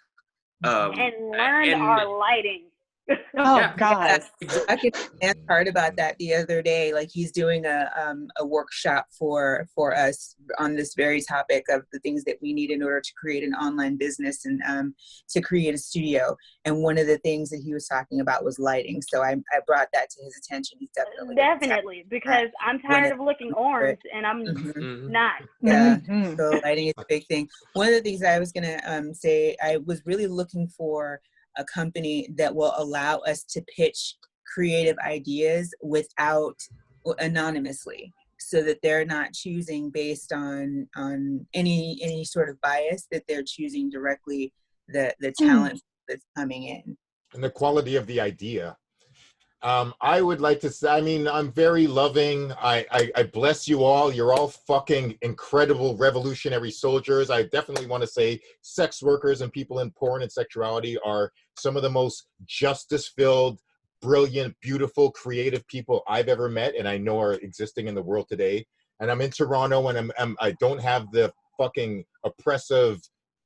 And learn our lighting. Oh God! I could ask Hart about that the other day. Like he's doing a workshop for us on this very topic of the things that we need in order to create an online business and to create a studio. And one of the things that he was talking about was lighting. So I brought that to his attention. He's definitely because I'm tired of looking orange and I'm not. Yeah, so lighting is a big thing. One of the things I was gonna say, I was really looking for a company that will allow us to pitch creative ideas without anonymously, so that they're not choosing based on any sort of bias, that they're choosing directly the talent that's coming in and the quality of the idea. I would like to say, I mean, I'm very loving. I bless you all. You're all fucking incredible revolutionary soldiers. I definitely want to say sex workers and people in porn and sexuality are some of the most justice-filled, brilliant, beautiful, creative people I've ever met and I know are existing in the world today. And I'm in Toronto and I don't have the fucking oppressive,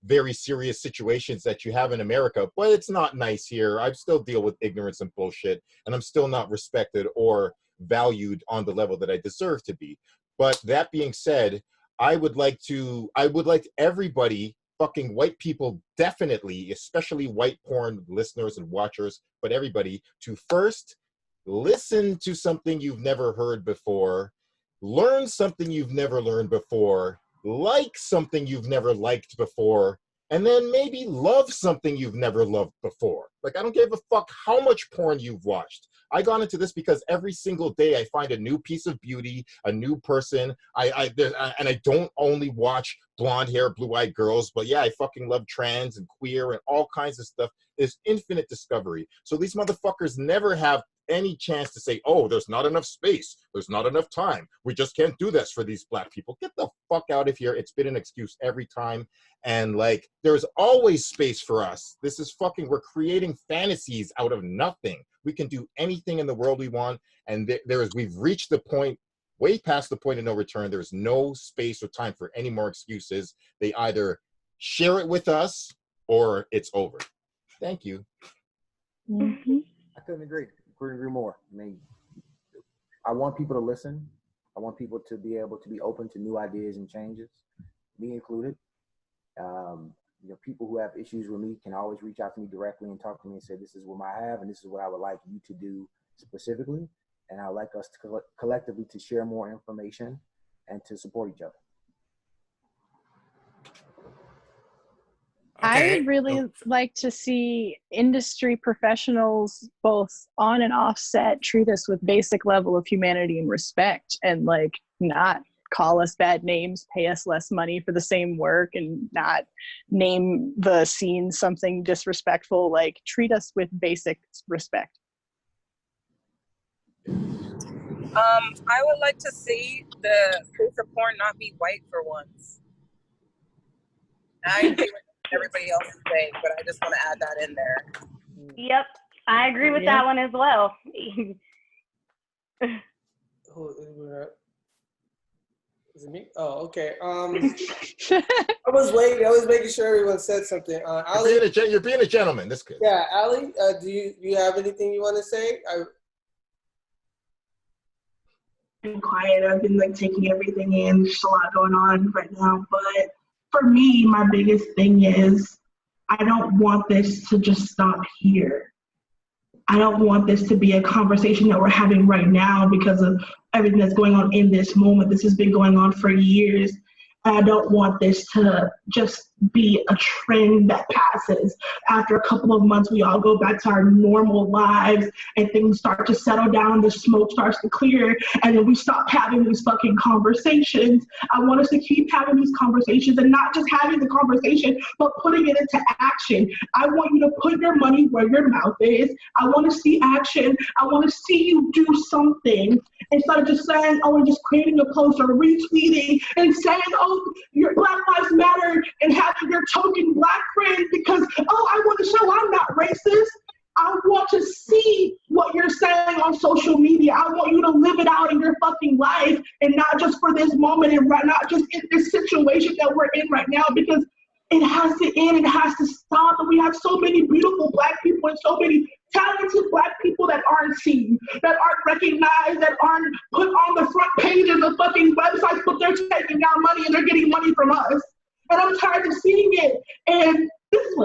very serious situations that you have in America, but it's not nice here. I still deal with ignorance and bullshit, and I'm still not respected or valued on the level that I deserve to be. But that being said, I would like everybody, fucking white people, definitely, especially white porn listeners and watchers, but everybody, to first listen to something you've never heard before, learn something you've never learned before, like something you've never liked before, and then maybe love something you've never loved before. Like, I don't give a fuck how much porn you've watched. I got into this because every single day I find a new piece of beauty, a new person. And I don't only watch blonde hair, blue-eyed girls, but yeah, I fucking love trans and queer and all kinds of stuff. There's infinite discovery. So these motherfuckers never have any chance to say, oh, there's not enough space, there's not enough time, we just can't do this for these black people. Get the fuck out of here. It's been an excuse every time. And like, there's always space for us. This is fucking, we're creating fantasies out of nothing. We can do anything in the world we want. And we've reached the point, way past the point of no return. There's no space or time for any more excuses. They either share it with us or it's over. Thank you. I couldn't agree more. I mean, I want people to listen. I want people to be able to be open to new ideas and changes, me included. You know, people who have issues with me can always reach out to me directly and talk to me and say, this is what I have and this is what I would like you to do specifically. And I'd like us to collectively to share more information and to support each other. I really like to see industry professionals, both on and off set, treat us with basic level of humanity and respect, and like not call us bad names, pay us less money for the same work, and not name the scene something disrespectful. Like treat us with basic respect. I would like to see the face of porn not be white for once. I agree with everybody else is saying, but I just want to add that in there. Yep, I agree with that one as well. Is it me? Oh, okay. I was waiting. I was making sure everyone said something. Ali, you're being a gentleman. That's good. Yeah, Ali, do you have anything you want to say? Been quiet. I've been like taking everything in. There's a lot going on right now. But for me, my biggest thing is I don't want this to just stop here. I don't want this to be a conversation that we're having right now because of everything that's going on in this moment. This has been going on for years. I don't want this to just be a trend that passes. After a couple of months, we all go back to our normal lives and things start to settle down, the smoke starts to clear, and then we stop having these fucking conversations. I want us to keep having these conversations and not just having the conversation, but putting it into action. I want you to put your money where your mouth is. I want to see action. I want to see you do something instead of just saying, oh, and just creating a post or retweeting and saying, oh, your Black Lives Matter and having your token Black friend because, oh, I want to show I'm not racist. I want to see what you're saying on social media. I want you to live it out in your fucking life and not just for this moment and not just in this situation that we're in right now because it has to end. It has to stop. And we have so many beautiful Black people and so many talented Black people that aren't seen, that aren't recognized, that aren't put on the front pages of fucking websites, but they're taking our money and they're getting money from us. And I'm tired of seeing it. And this is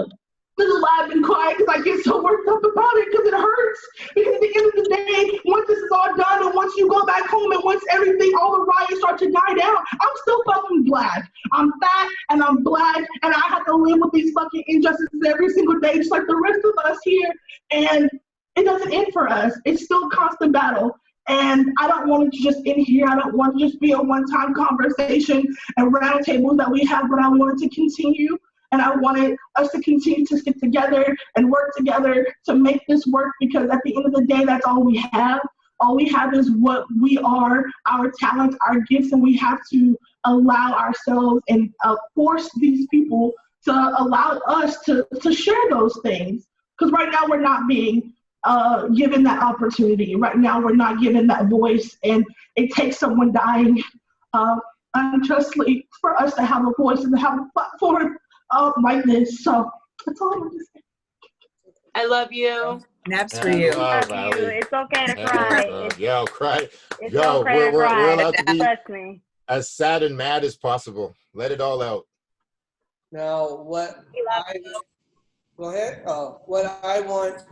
why I've been quiet, because I get so worked up about it, because it hurts. Because at the end of the day, once this is all done, and once you go back home, and once everything, all the riots start to die down, I'm still fucking Black. I'm fat, and I'm Black, and I have to live with these fucking injustices every single day, just like the rest of us here. And it doesn't end for us. It's still a constant battle. And I don't want it to just end here. I don't want it to just be a one-time conversation and roundtables that we have, but I want it to continue. And I wanted us to continue to stick together and work together to make this work, because at the end of the day, that's all we have. All we have is what we are, our talents, our gifts, and we have to allow ourselves and force these people to allow us to share those things. Because right now we're not being given that opportunity. Right now we're not given that voice, and it takes someone dying unjustly for us to have a voice and to have a platform like this. So that's all I'm going to say. I love you. Naps for you. Love you. It's okay to cry. Yo, cry. It's Yo, okay to we're cry. allowed to be Trust me. as sad and mad as possible. Let it all out. Now, what I want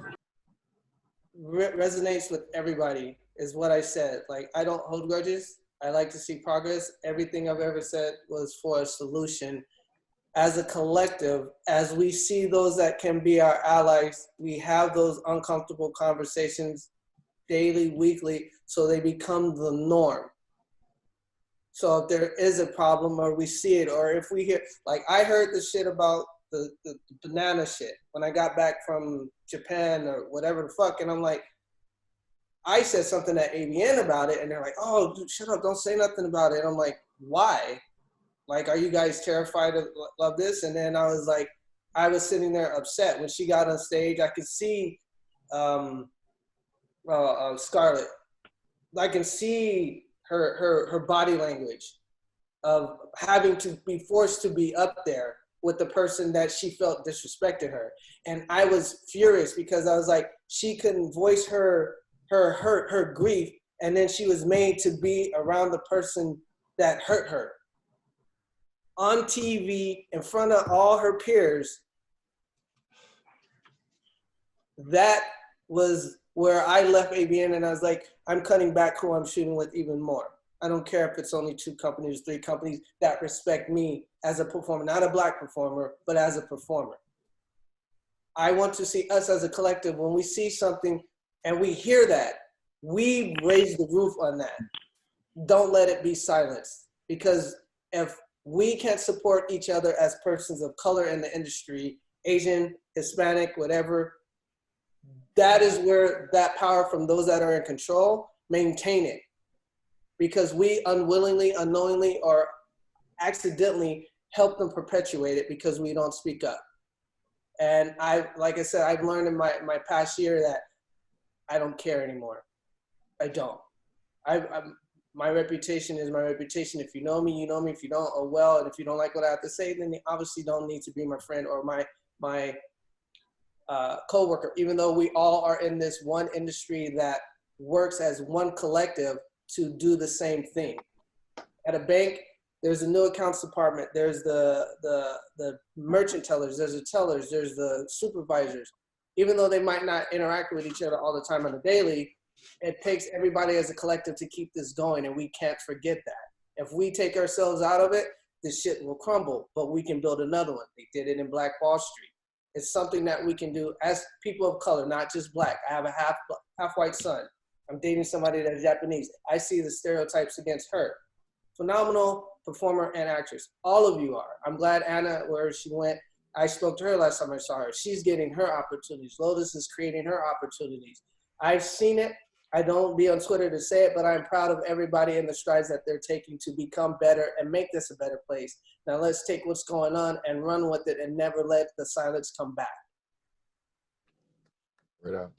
resonates with everybody is what I said. Like, I don't hold grudges. I like to see progress. Everything I've ever said was for a solution. As a collective, as we see those that can be our allies, we have those uncomfortable conversations daily, weekly, so they become the norm. So if there is a problem, or we see it, or if we hear, like I heard the shit about the banana shit when I got back from Japan or whatever the fuck, and I'm like, I said something at ABN about it, and they're like, oh, dude, shut up, don't say nothing about it. I'm like, why? Like, are you guys terrified of this? And then I was like, I was sitting there upset. When she got on stage, I could see Scarlett. I can see her body language of having to be forced to be up there with the person that she felt disrespected her. And I was furious because I was like, she couldn't voice her hurt, her grief, and then she was made to be around the person that hurt her. On TV, in front of all her peers. That was where I left ABN, and I was like, I'm cutting back who I'm shooting with even more. I don't care if it's only 2 companies, 3 companies that respect me as a performer, not a black performer, but as a performer. I want to see us as a collective, when we see something and we hear that, we raise the roof on that. Don't let it be silenced, because if we can't support each other as persons of color in the industry, Asian, Hispanic, whatever, that is where that power from those that are in control, maintain it. Because we unwillingly, unknowingly, or accidentally help them perpetuate it because we don't speak up. And like I said, I've learned in my past year that I don't care anymore. I don't. My reputation is my reputation. If you know me, you know me. If you don't, oh well. And if you don't like what I have to say, then you obviously don't need to be my friend or my co-worker, even though we all are in this one industry that works as one collective to do the same thing. At a bank, there's a new accounts department, there's the merchant tellers, there's the tellers, there's the supervisors. Even though they might not interact with each other all the time on a daily, it takes everybody as a collective to keep this going, and we can't forget that. If we take ourselves out of it, this shit will crumble, but we can build another one. They did it in Black Wall Street. It's something that we can do as people of color, not just black. I have a half white son. I'm dating somebody that's Japanese. I see the stereotypes against her. Phenomenal performer and actress. All of you are. I'm glad Anna, where she went, I spoke to her last time I saw her. She's getting her opportunities. Lotus is creating her opportunities. I've seen it. I don't be on Twitter to say it, but I'm proud of everybody and the strides that they're taking to become better and make this a better place. Now let's take what's going on and run with it and never let the silence come back. Right on.